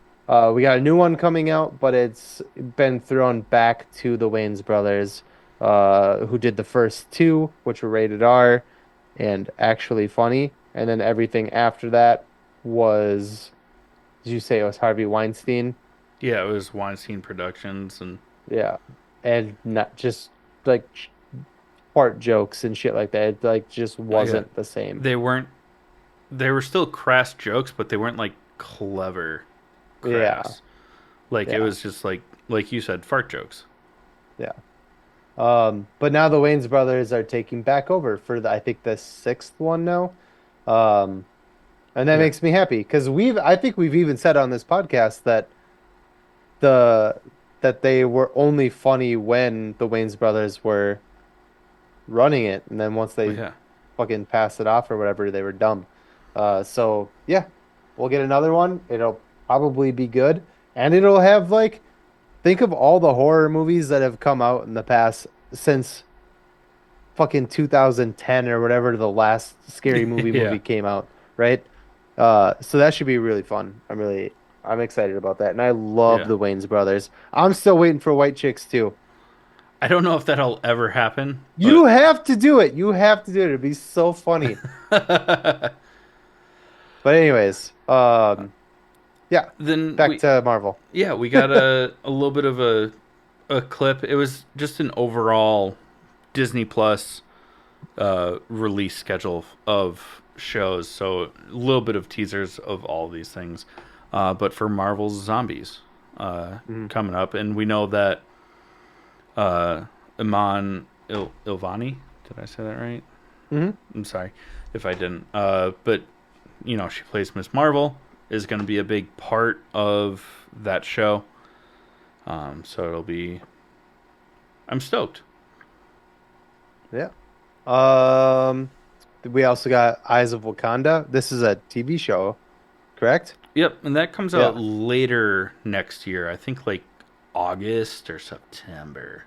We got a new one coming out, but it's been thrown back to the Wayans brothers, who did the first two, which were rated R and actually funny, and then everything after that was, did you say it was Harvey Weinstein? Yeah, it was Weinstein Productions, and Yeah. And not just like fart jokes and shit like that. It like just yeah, wasn't the same. they weren't. They were still crass jokes, but they weren't like clever Yeah. crass. Like it Yeah. was just like you said, fart jokes. Yeah. But now the Wayans brothers are taking back over for I think the sixth one now. Um, and that Yeah, makes me happy because I think we've even said on this podcast that the that they were only funny when the Wayans brothers were running it, and then once well, they yeah, fucking passed it off or whatever, they were dumb. So yeah, we'll get another one. It'll probably be good, and it'll have like think of all the horror movies that have come out in the past since fucking 2010 or whatever the last scary yeah, movie came out, right? So that should be really fun. I'm excited about that, and I love yeah. the Wayans brothers. I'm still waiting for White Chicks too. I don't know if that'll ever happen, You but have to do it. You have to do it. It'd be so funny. But anyways, yeah, then back we to Marvel. yeah we got a little bit of a clip. It was just an overall Disney Plus release schedule of shows. So a little bit of teasers of all these things. But for Marvel's Zombies Mhm. coming up, and we know that Iman Ilvani, did I say that right? Mhm. I'm sorry if I didn't. But you know, she plays Miss Marvel, is going to be a big part of that show. So it'll be. I'm stoked. Yeah. Um, we also got Eyes of Wakanda. This is a TV show, correct? Yep, and that comes out Yeah. later next year. I think like August or September.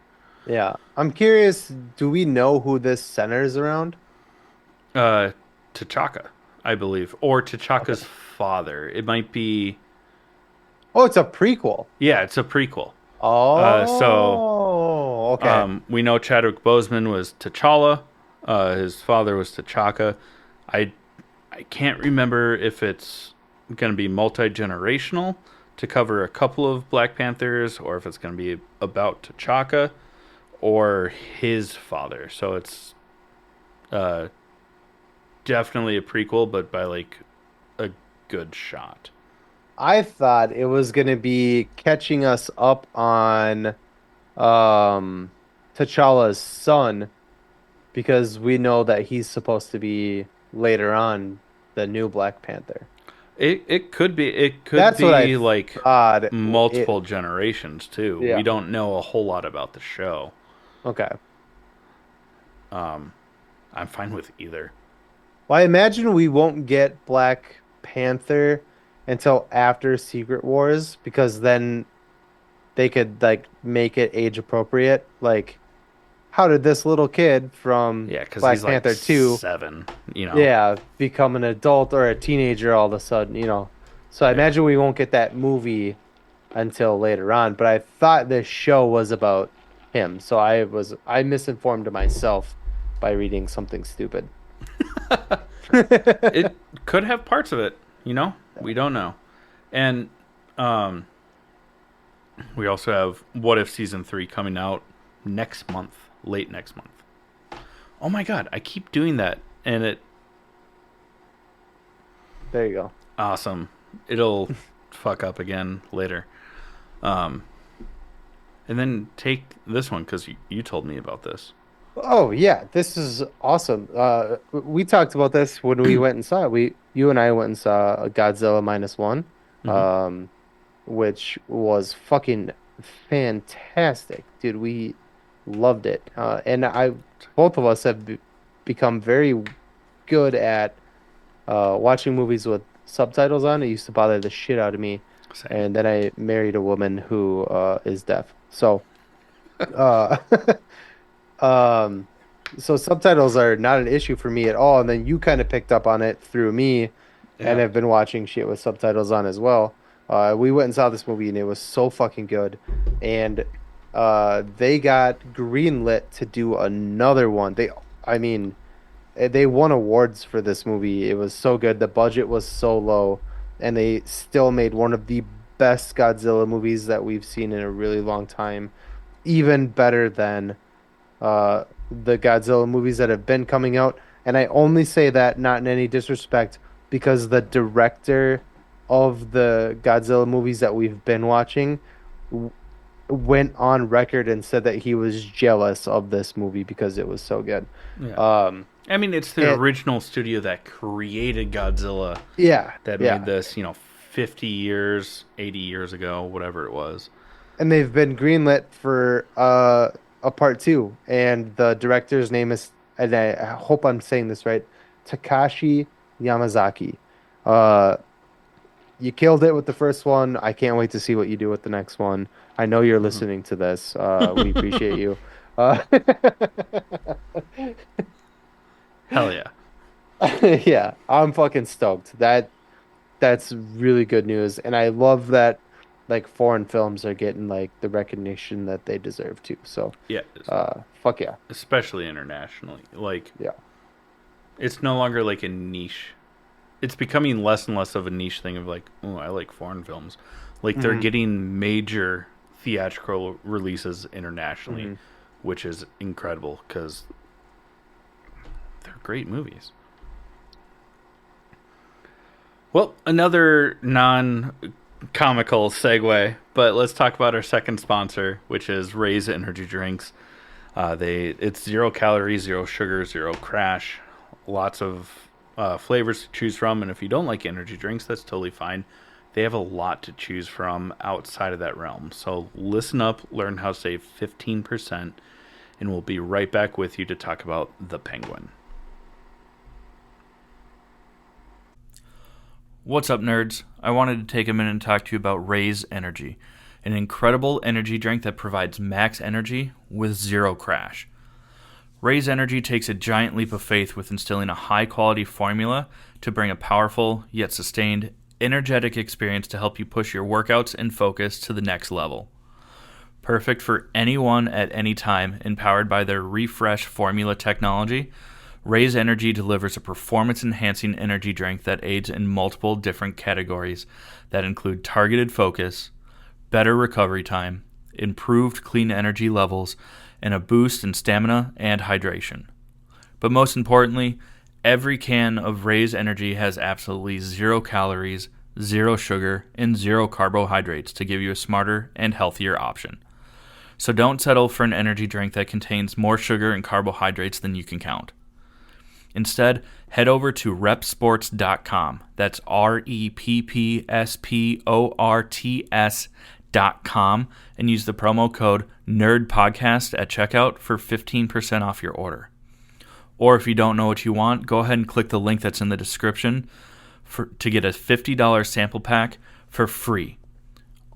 Yeah. I'm curious, do we know who this centers around? Uh, T'Chaka, I believe, or Okay. T'Chaka's father. It might be. Oh, it's a prequel. Yeah, it's a prequel. So Oh, okay. we know Chadwick Boseman was T'Challa. His father was T'Chaka. I I can't remember if it's going to be multi generational to cover a couple of Black Panthers, or if it's going to be about T'Chaka or his father. So it's uh, definitely a prequel, but by like a good shot. I thought it was gonna be catching us up on um T'Challa's son because we know that he's supposed to be later on the new Black Panther. It could That's what I be like thought it, multiple generations too. We yeah. don't know a whole lot about the show. Okay. I'm fine with either. Well, I imagine we won't get Black Panther until after Secret Wars because then they could like make it age appropriate. Like, how did this little kid from Yeah, because he's Black like Panther 2, 7. You know. yeah, become an adult or a teenager all of a sudden, So I Yeah. imagine we won't get that movie until later on, but I thought this show was about him. So I misinformed myself by reading something stupid. It could have parts of it. You know, we don't know. And um, we also have What If season 3 coming out next month, late next month. Oh my god, I keep doing that, and it There you go. awesome. It'll fuck up again later. Um, and then take this one because you told me about this. Oh yeah, this is awesome. We talked about this when we went and saw it. You and I went and saw Godzilla minus one, Hmm. um, which was fucking fantastic, dude. We loved it, and both of us have become very good at watching movies with subtitles on. It used to bother the shit out of me, Same. and then I married a woman who is deaf, so. Uh, Um, so subtitles are not an issue for me at all. And then you kind of picked up on it through me and Yeah. have been watching shit with subtitles on as well. We went and saw this movie and it was so fucking good. And they got greenlit to do another one. I mean, They won awards for this movie. It was so good. The budget was so low, and they still made one of the best Godzilla movies that we've seen in a really long time. Even better than the Godzilla movies that have been coming out. And I only say that not in any disrespect because the director of the Godzilla movies that we've been watching w went on record and said that he was jealous of this movie because it was so good. Yeah. Um, I mean, it's the it, original studio that created Godzilla yeah, that made yeah. this, 50 years, 80 years ago, whatever it was. And they've been greenlit for a part two. And the director's name is, and I hope I'm saying this right, Takashi Yamazaki. Uh, you killed it with the first one. I can't wait to see what you do with the next one. I know you're Mhm. listening to this. We appreciate you. Uh, Hell yeah. yeah, I'm fucking stoked. That's really good news, and I love that like foreign films are getting like the recognition that they deserve too. So, Yeah, fuck yeah, especially internationally. Like, yeah. it's no longer like a niche. It's becoming less and less of a niche thing of like, oh, I like foreign films. Like, they're Hmm. getting major theatrical releases internationally, Hmm. which is incredible because they're great movies. Well, another non comical segue, but let's talk about our second sponsor, which is Ray's Energy Drinks. It's 0 calories, 0 sugar, zero crash, lots of flavors to choose from, and if you don't like energy drinks, that's totally fine. They have a lot to choose from outside of that realm. So listen up, learn how to save 15%, and we'll be right back with you to talk about the Penguin. What's up, nerds? I wanted to take a minute and talk to you about Ray's Energy, an incredible energy drink that provides max energy with zero crash. Ray's Energy takes a giant leap of faith with instilling a high quality formula to bring a powerful, yet sustained, energetic experience to help you push your workouts and focus to the next level. Perfect for anyone at any time, and powered by their refresh formula technology, Ray's Energy delivers a performance enhancing energy drink that aids in multiple different categories that include targeted focus, better recovery time, improved clean energy levels, and a boost in stamina and hydration. But most importantly, every can of Ray's Energy has absolutely 0 calories, 0 sugar, and 0 carbohydrates to give you a smarter and healthier option. So don't settle for an energy drink that contains more sugar and carbohydrates than you can count. Instead, head over to repsports.com. That's REPPSPORTS.com and use the promo code NERDPODCAST at checkout for 15% off your order. Or if you don't know what you want, go ahead and click the link that's in the description to get a $50 sample pack for free.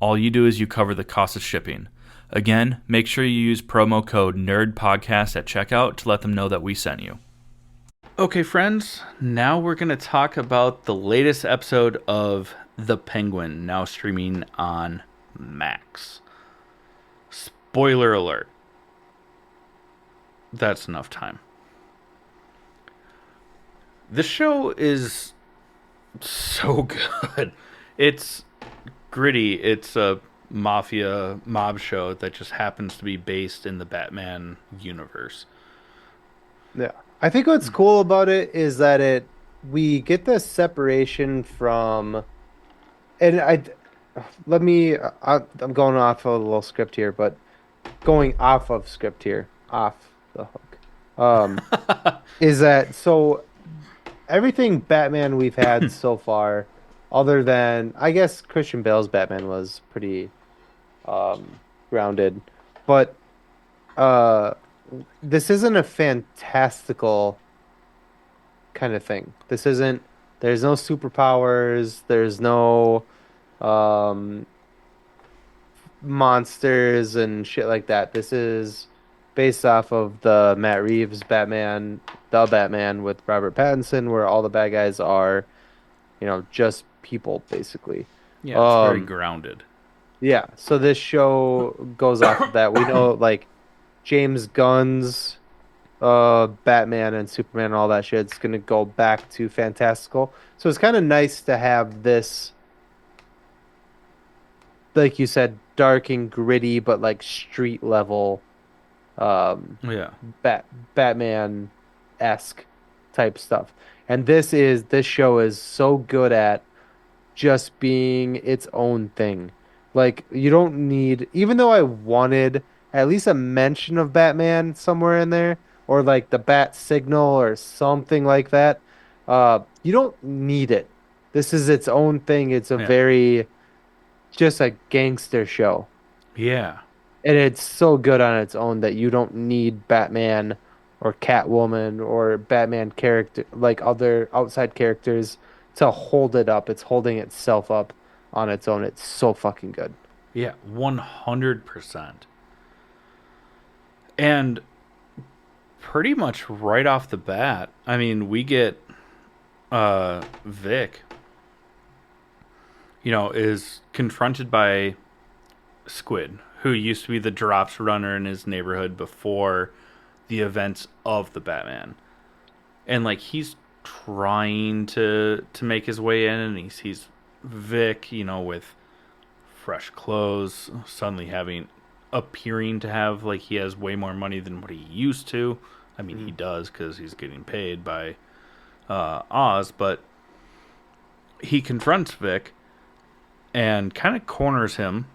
All you do is you cover the cost of shipping. Again, make sure you use promo code NERDPODCAST at checkout to let them know that we sent you. Okay, friends, now we're going to talk about the latest episode of The Penguin, now streaming on Max. Spoiler alert. That's enough time. This show is so good. It's gritty. It's a mafia mob show that just happens to be based in the Batman universe. Yeah. I think what's cool about it is that we get this separation from, and I'm going off of a little script here, but going off of script here, off the hook. Is that so everything Batman we've had so far, other than I guess Christian Bale's Batman was pretty grounded, but uh this isn't a fantastical kind of thing. This isn't, there's no superpowers, there's no um monsters and shit like that. This is based off of the Matt Reeves Batman, the Batman with Robert Pattinson, where all the bad guys are, just people basically. Yeah, it's very Um, grounded. yeah, so this show goes off of that. We know like James Gunn's Batman and Superman and all that shit. It's gonna go back to fantastical. So it's kind of nice to have this, like you said, dark and gritty, but like street level, um, Yeah. Bat Batman-esque type stuff. And this show is so good at just being its own thing. Like you don't need, even though I wanted at least a mention of Batman somewhere in there, or like the bat signal or something like that. You don't need it. This is its own thing. It's a Yeah. very just a gangster show. Yeah. And it's so good on its own that you don't need Batman or Catwoman or Batman character like other outside characters to hold it up. It's holding itself up on its own. It's so fucking good. Yeah. 100%. And pretty much right off the bat, I mean, we get Vic, is confronted by Squid, who used to be the drops runner in his neighborhood before the events of the Batman. And like he's trying to make his way in, and he sees Vic, with fresh clothes, suddenly having appearing to have like he has way more money than what he used to. I mean, he Mhm. does because he's getting paid by Oz, but he confronts Vic and kind of corners him.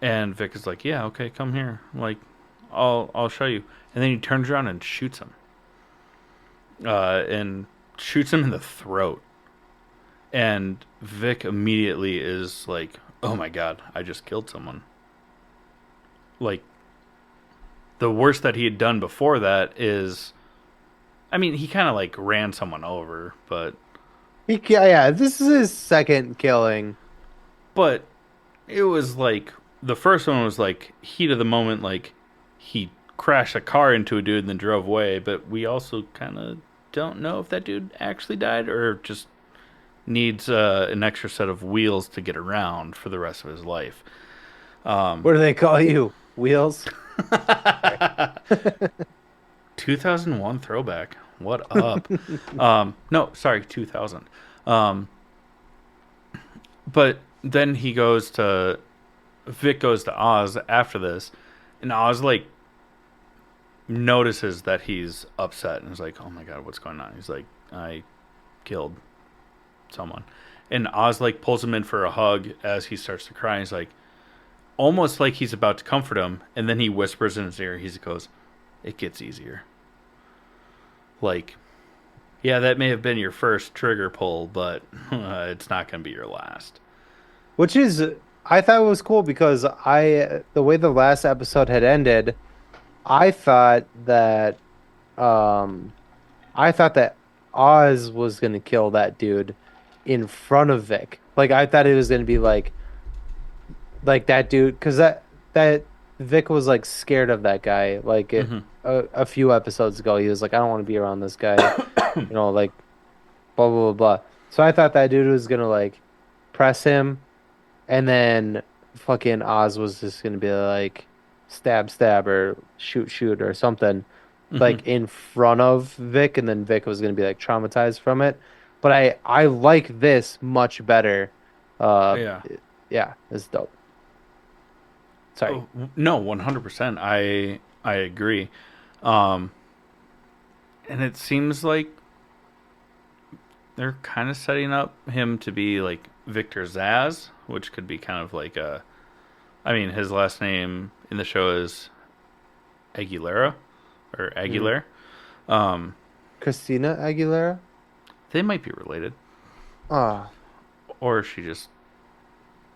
And Vic is like, "Yeah, okay, come here. Like, I'll show you." And then he turns around and shoots him, and shoots him in the throat. And Vic immediately is like, "Oh my god, I just killed someone." Like the worst that he had done before that is, I mean, he kind of like ran someone over, Yeah, this is his second killing. but it was like the first one was like heat of the moment, like he crashed a car into a dude and then drove away. But we also kind of don't know if that dude actually died or just needs an extra set of wheels to get around for the rest of his life. What do they call you? Wheels? Sorry. 2001 throwback. What up? No, sorry, 2000. Um, but then Vic goes to Oz after this, and Oz like notices that he's upset and is like, "Oh my god, what's going on?" He's like, "I killed someone," and Oz like pulls him in for a hug as he starts to cry. He's like, almost like he's about to comfort him, and then he whispers in his ear. He goes, "It gets easier." Like, yeah, that may have been your first trigger pull, but it's not going to be your last. Which is I thought it was cool because the way the last episode had ended, I thought that um I thought that Oz was gonna kill that dude in front of Vic. Like I thought it was gonna be like that dude because that Vic was like scared of that guy. Mm-hmm. A few episodes ago, he was like, I don't want to be around this guy. Like blah blah blah blah. So I thought that dude was gonna like press him, and then fucking Oz was just gonna be like stab stab or shoot shoot or something Mm-hmm. like in front of Vic, and then Vic was gonna be like traumatized from it. But I like this much better. Uh, Yeah. yeah, it's dope. Sorry. Oh, no, 100%. I agree. Um, and it seems like they're kind of setting up him to be like Victor Zaz, which could be kind of like a. I mean, his last name in the show is Aguilera or Mm. Aguilera. Um, Christina Aguilera. they might be related, Ah, or she just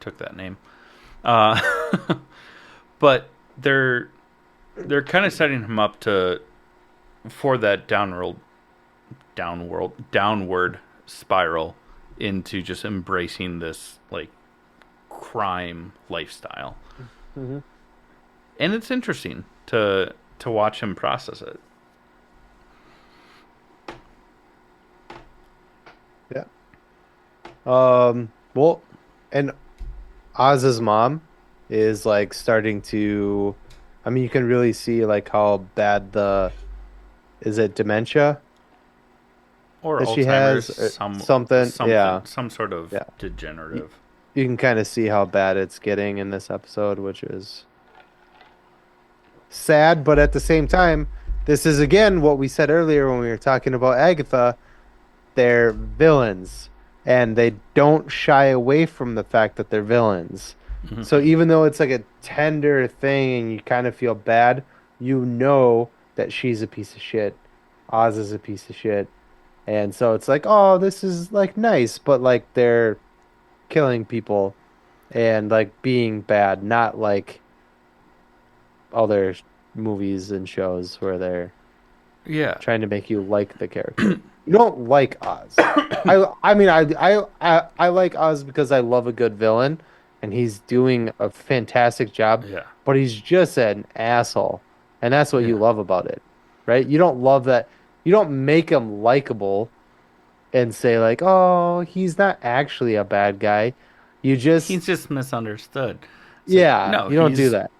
took that name. Uh, but they're kind of setting him up to for that downward spiral into just embracing this like crime lifestyle. hmm. And it's interesting to watch him process it. Yeah. Well, and Oz's mom is like starting to. I mean, you can really see like how bad is it dementia Or that she Alzheimer's, has or something? Yeah. some sort of Yeah. You, degenerative. you can kind of see how bad it's getting in this episode, which is sad, but at the same time, this is again what we said earlier when we were talking about Agatha. They're villains, and they don't shy away from the fact that they're villains. So even though it's like a tender thing and you kind of feel bad, you know that she's a piece of shit. Oz is a piece of shit. And so it's like, oh, this is like nice, but like they're killing people and like being bad, not like other movies and shows where they're Yeah. trying to make you like the character. You don't like Oz. I mean I like Oz because I love a good villain and he's doing a fantastic job, Yeah. but he's just an asshole. And that's what you Yeah. love about it. Right? You don't love that you don't make him likable and say like, "Oh, he's not actually a bad guy." You just He's just misunderstood. It's like, yeah, no, you don't do he's that.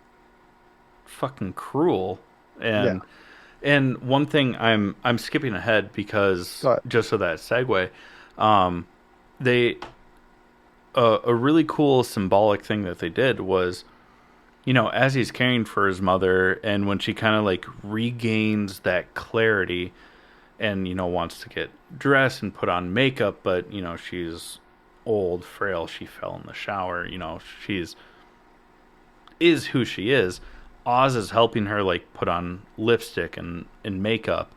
fucking cruel. Yeah. And one thing I'm skipping ahead because Go just so that segue, um, they a really cool symbolic thing that they did was, as he's caring for his mother and when she kind of like regains that clarity and wants to get dressed and put on makeup, but she's old, frail, she fell in the shower, she's is who she is. Oz is helping her like put on lipstick and makeup,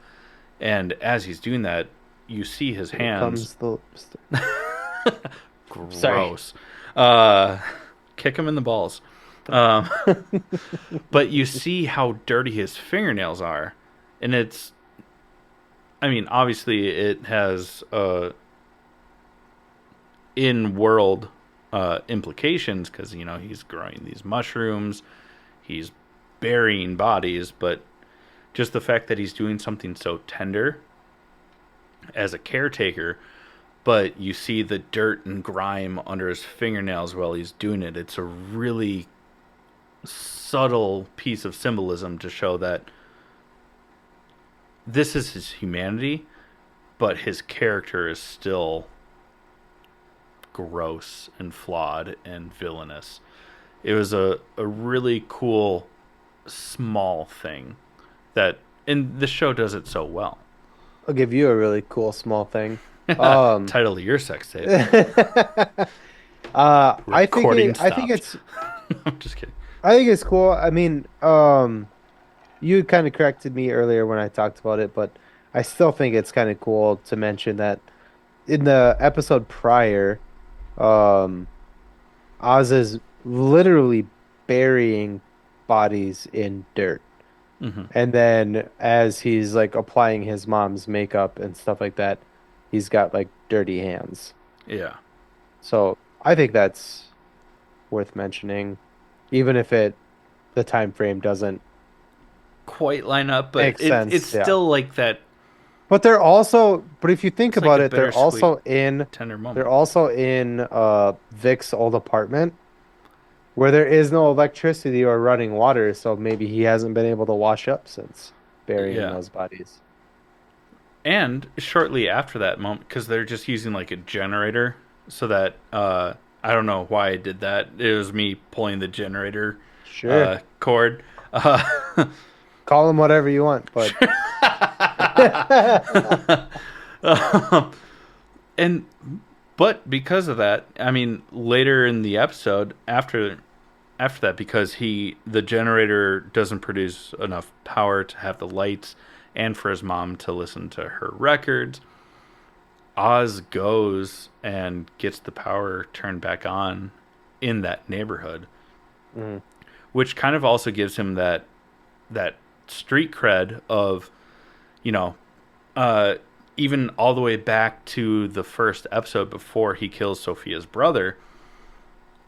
and as he's doing that, you see his Here hands. comes the lipstick. Sorry. Gross. Kick him in the balls. Um, but you see how dirty his fingernails are, and it's. I mean, obviously, it has in-world implications because he's growing these mushrooms, he's burying bodies, but just the fact that he's doing something so tender as a caretaker, but you see the dirt and grime under his fingernails while he's doing it. It's a really subtle piece of symbolism to show that this is his humanity, but his character is still gross and flawed and villainous. It was a really cool small thing that and the show does it so well. I'll give you a really cool small thing. Um, Title of your sex tape. I think Recording I think stopped. it's I'm just kidding. I think it's cool. I mean, you kind of corrected me earlier when I talked about it, but I still think it's kind of cool to mention that in the episode prior, um, Oz is literally burying bodies in dirt. Hmm. And then as he's like applying his mom's makeup and stuff like that, he's got like dirty hands. Yeah. So I think that's worth mentioning, even if the time frame doesn't Quite line up, but make sense. it's Yeah. still like that. But if you think It's like about a it, they're bittersweet, also in tender they're moment. also in Vic's old apartment where there is no electricity or running water, so maybe he hasn't been able to wash up since burying Yeah. those bodies. And shortly after that moment, because they're just using like a generator, so that I don't know why I did that. It was me pulling the generator Sure. cord. Uh, Call him whatever you want, but and but because of that, I mean, later in the episode, after that, because the generator doesn't produce enough power to have the lights and for his mom to listen to her records, Oz goes and gets the power turned back on in that neighborhood, mm, which kind of also gives him that street cred of, you know, uh, even all the way back to the first episode before he kills Sophia's brother.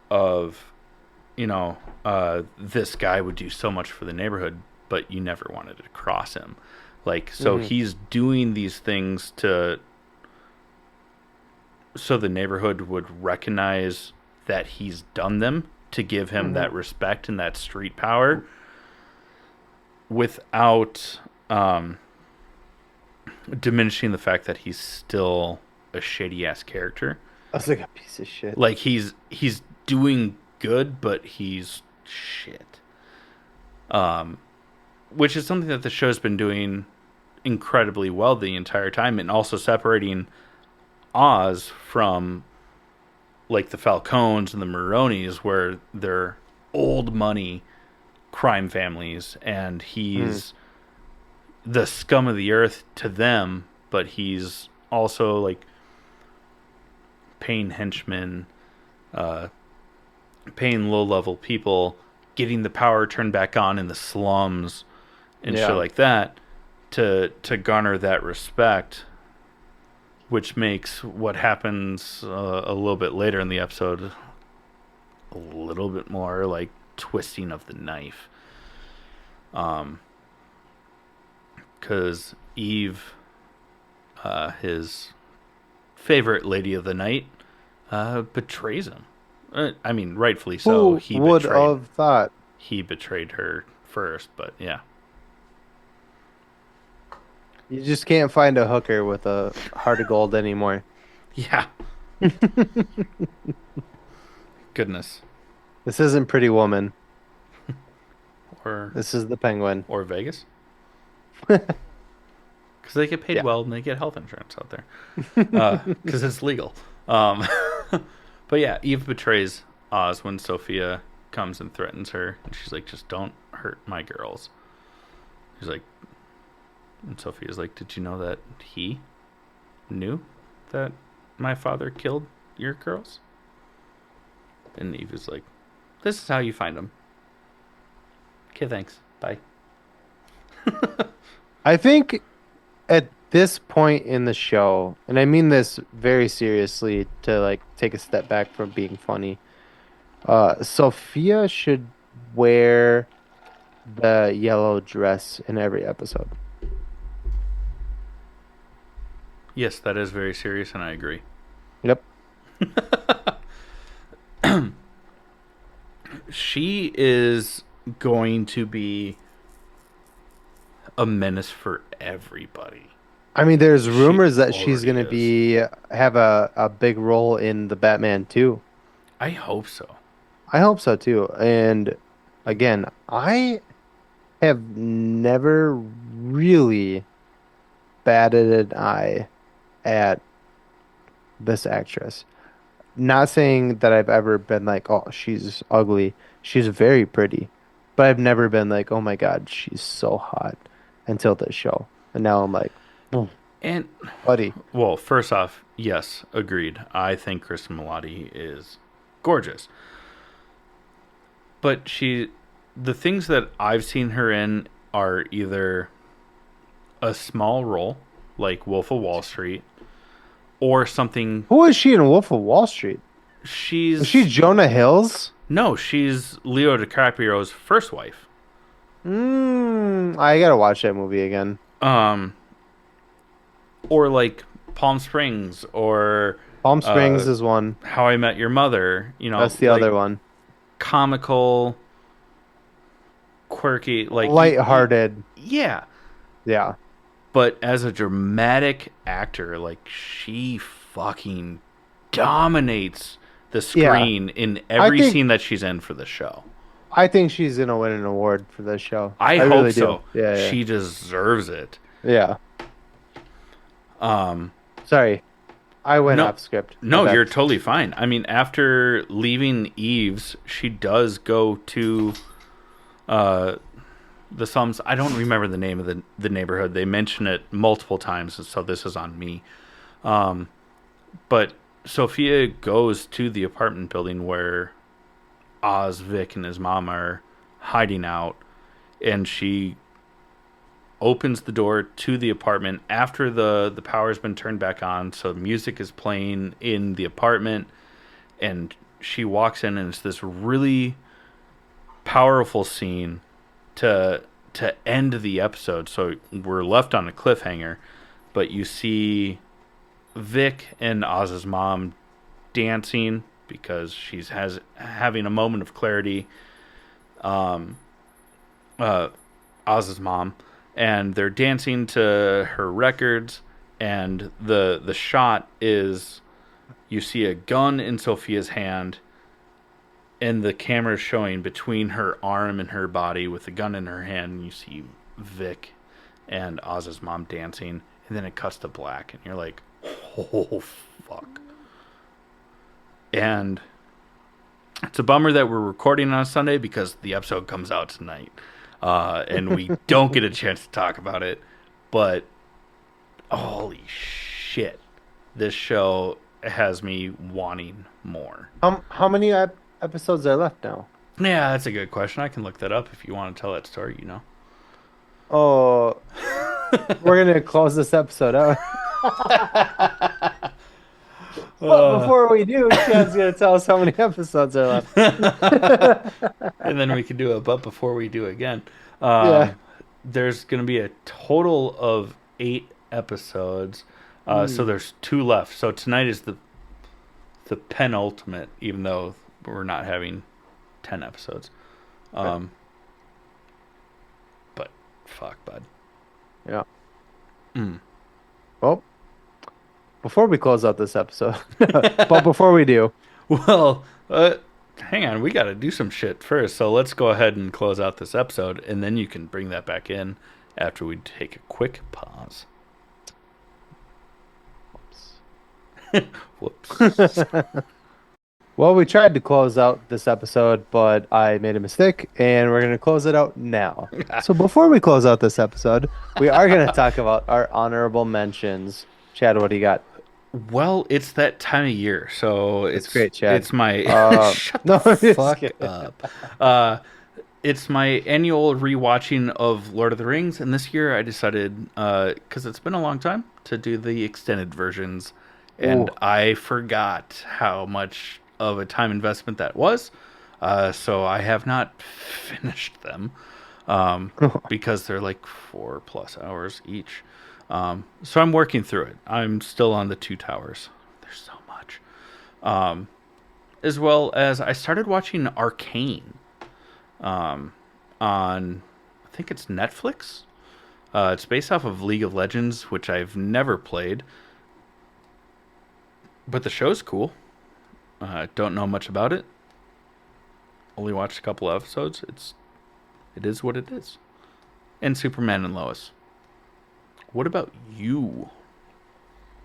Of, this guy would do so much for the neighborhood, but you never wanted to cross him. Like, so mhm, he's doing these things so the neighborhood would recognize that he's done them to give him mhm. that respect and that street power. without diminishing the fact that he's still a shady ass character. I was like a piece of shit. Like he's doing good, but he's shit. Which is something that the show's been doing incredibly well the entire time, and also separating Oz from like the Falcones and the Maronis, where they're old money crime families, and he's the scum of the earth to them, but he's also like paying henchmen, paying low level people, getting the power turned back on in the slums and shit like that to garner that respect, which makes what happens a little bit later in the episode a little bit more like twisting of the knife. Because Eve, his favorite lady of the night, betrays him. I mean, rightfully so. Who would have thought? He betrayed her first, but yeah. You just can't find a hooker with a heart of gold anymore. Yeah. Goodness. This isn't Pretty Woman. Or This is the Penguin. or Vegas. Because they get paid well and they get health insurance out there. Because it's legal. But yeah, Eve betrays Oz when Sophia comes and threatens her. And she's like, just don't hurt my girls. She's like, and Sophia's like, did you know that he knew that my father killed your girls? And Eve is like, this is how you find them. Okay, thanks. Bye. I think at this point in the show, and I mean this very seriously to like take a step back from being funny, Sophia should wear the yellow dress in every episode. Yes, that is very serious, and I agree. Yep. She is going to be a menace for everybody. I mean, there's rumors that already she's gonna have a big role in the Batman too. I hope so. I hope so too. And again, I have never really batted an eye at this actress. Not saying that I've ever been like, oh, she's ugly. She's very pretty. But I've never been like, oh my God, she's so hot until this show. And now I'm like, "Mm, And, buddy. well, first off, yes, agreed. I think Kristen Milotti is gorgeous. But the things that I've seen her in are either a small role, like Wolf of Wall Street, or something. Who is she in Wolf of Wall Street? Is she Jonah Hills? No, she's Leo DiCaprio's first wife. I gotta watch that movie again. Or like Palm Springs, or Palm Springs is one. How I Met Your Mother. You know, That's the other one. Comical, quirky, like lighthearted. Yeah. Yeah. But as a dramatic actor, like, she fucking dominates the screen in every scene that she's in for the show. I think she's gonna win an award for this show. I hope really so. Do. Yeah. She deserves it. Yeah. Sorry, I went off script. No, you're totally fine. I mean, after leaving Eve's, she does go to the slums. I don't remember the name of the neighborhood. They mention it multiple times, so this is on me. But Sophia goes to the apartment building where Oz, Vic, and his mom are hiding out, and she opens the door to the apartment after the power's been turned back on, so music is playing in the apartment, and she walks in, and it's this really powerful scene to end the episode. So we're left on a cliffhanger, but you see Vic and Oz's mom dancing because she's having a moment of clarity. Oz's mom, and they're dancing to her records. And the shot is you see a gun in Sophia's hand, and the camera's showing between her arm and her body with the gun in her hand. And you see Vic and Oz's mom dancing, and then it cuts to black, and you're like, oh fuck. And it's a bummer that we're recording on a Sunday because the episode comes out tonight, and we don't get a chance to talk about it. But holy shit, this show has me wanting more. How many episodes are left now? Yeah, that's a good question. I can look that up if you want to tell that story. Oh, we're gonna close this episode out. But before we do, Chad's gonna tell us how many episodes are left. And then we can do a but before we do again. Yeah. There's going to be a total of 8 episodes. So there's 2 left. So tonight is the penultimate, even though we're not having 10 episodes. But fuck, bud. Yeah. Mm. Well, before we close out this episode, but before we do, Well, hang on. We got to do some shit first. So let's go ahead and close out this episode, and then you can bring that back in after we take a quick pause. Whoops. well, we tried to close out this episode, but I made a mistake, and we're gonna close it out now. So before we close out this episode, we are gonna talk about our honorable mentions. Chad, what do you got? Well, it's that time of year, so It's great, Chad. It's my shut no, the I'm just fuck kidding. up. It's my annual rewatching of Lord of the Rings, and this year I decided, because it's been a long time, to do the extended versions, and Ooh. I forgot how much of a time investment that was, so I have not finished them, because they're like 4+ hours each. So I'm working through it. I'm still on the Two Towers. There's so much. As well as I started watching Arcane on, I think it's Netflix. It's based off of League of Legends, which I've never played. But the show's cool. Don't know much about it. Only watched a couple of episodes. It is what it is. And Superman and Lois. What about you?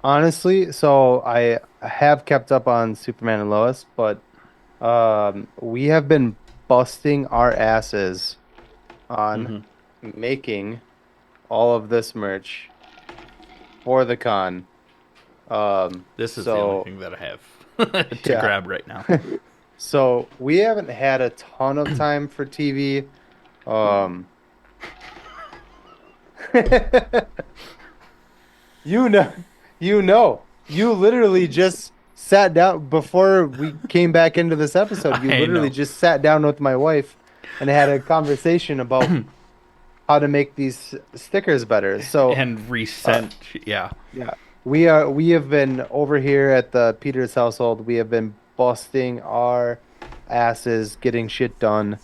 Honestly, so I have kept up on Superman and Lois, but we have been busting our asses on making all of this merch for the con. This is the only thing that I have to Yeah. grab right now. So we haven't had a ton of time for TV. You you literally just sat down before we came back into this episode. You I literally know. just sat down with my wife and had a conversation about how to make these stickers better. So And resent, yeah. yeah, we have been over here at the Peters household. We have been busting our asses getting shit done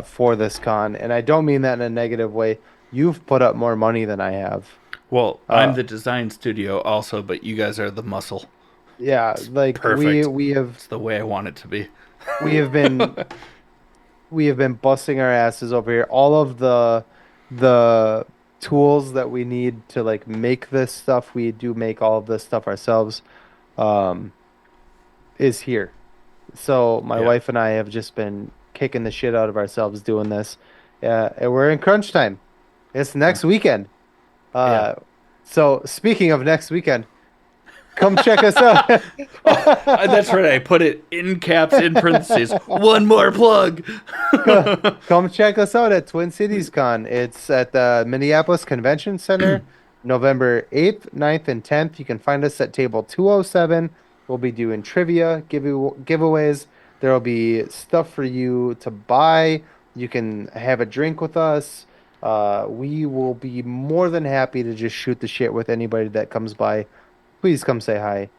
for this con, and I don't mean that in a negative way. You've put up more money than I have. Well, I'm the design studio also, but you guys are the muscle. Yeah, like Perfect. we have It's the way I want it to be. we have been we have been busting our asses over here. All of the tools that we need to like make this stuff, we do make all of this stuff ourselves, um, is here. So my Yeah. wife and I have just been kicking the shit out of ourselves doing this. And we're in crunch time. It's next weekend. So speaking of next weekend, come check us out. That's right. I put it in caps in parentheses. One more plug. Come check us out at Twin Cities Con. It's at the Minneapolis Convention Center, November 8th, 9th, and 10th. You can find us at table 207. We'll be doing trivia, giveaways. There will be stuff for you to buy. You can have a drink with us. We will be more than happy to just shoot the shit with anybody that comes by. Please come say hi.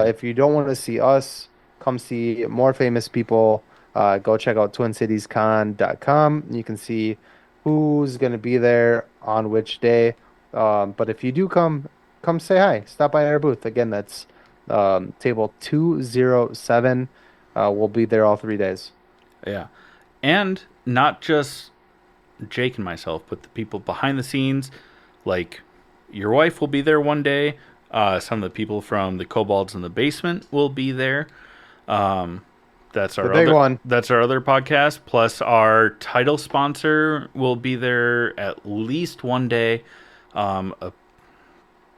If you don't want to see us, come see more famous people. Go check out twincitiescon.com. You can see who's going to be there on which day. But if you do come say hi. Stop by our booth. Again, that's table 207. We'll be there all 3 days. Yeah. And not just Jake and myself, but the people behind the scenes, like your wife will be there one day. Some of the people from the Kobolds in the Basement will be there. Um, that's The our big other. one. That's our other podcast. Plus, our title sponsor will be there at least one day.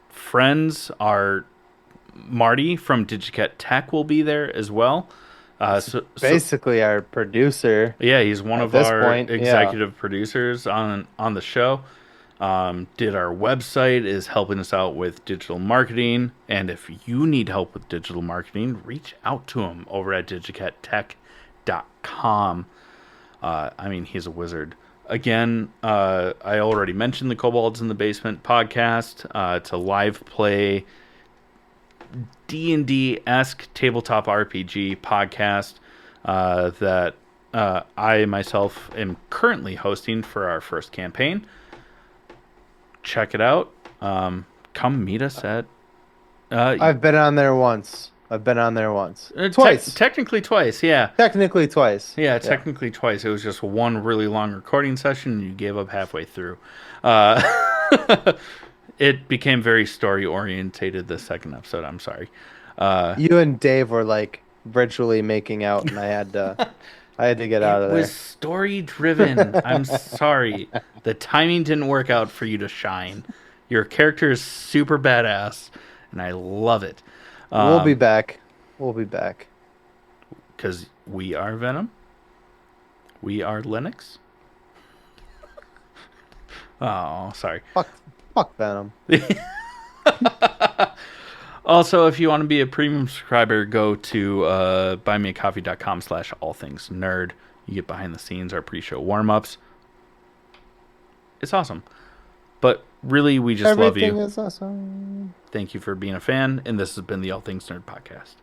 Friends, our Marty from Digicat Tech will be there as well. So Basically, our producer yeah, he's one at of this our point. Yeah. executive producers on the show. Did our website, is helping us out with digital marketing, and if you need help with digital marketing, reach out to him over at digicattech.com. I mean, he's a wizard. Again, I already mentioned the Kobolds in the Basement podcast. It's a live play D&D-esque tabletop RPG podcast that I myself am currently hosting for our first campaign. Check it out. Come meet us at... I've been on there once. I've been on there once. Twice. Technically twice, yeah. Technically twice. Yeah, technically twice. It was just one really long recording session, and you gave up halfway through. Uh, it became very story-orientated the second episode. I'm sorry. You and Dave were like virtually making out, and I had to get out of It there. was story-driven. I'm sorry. The timing didn't work out for you to shine. Your character is super badass, and I love it. We'll be back. We'll be back. Because we are Venom. We are Linux. Oh, sorry. Fuck Venom. Also, if you want to be a premium subscriber, go to buymeacoffee.com/allthingsnerd. You get behind the scenes, our pre-show warm-ups. It's awesome. But really, we just love you. Everything is awesome. Thank you for being a fan, and this has been the All Things Nerd Podcast.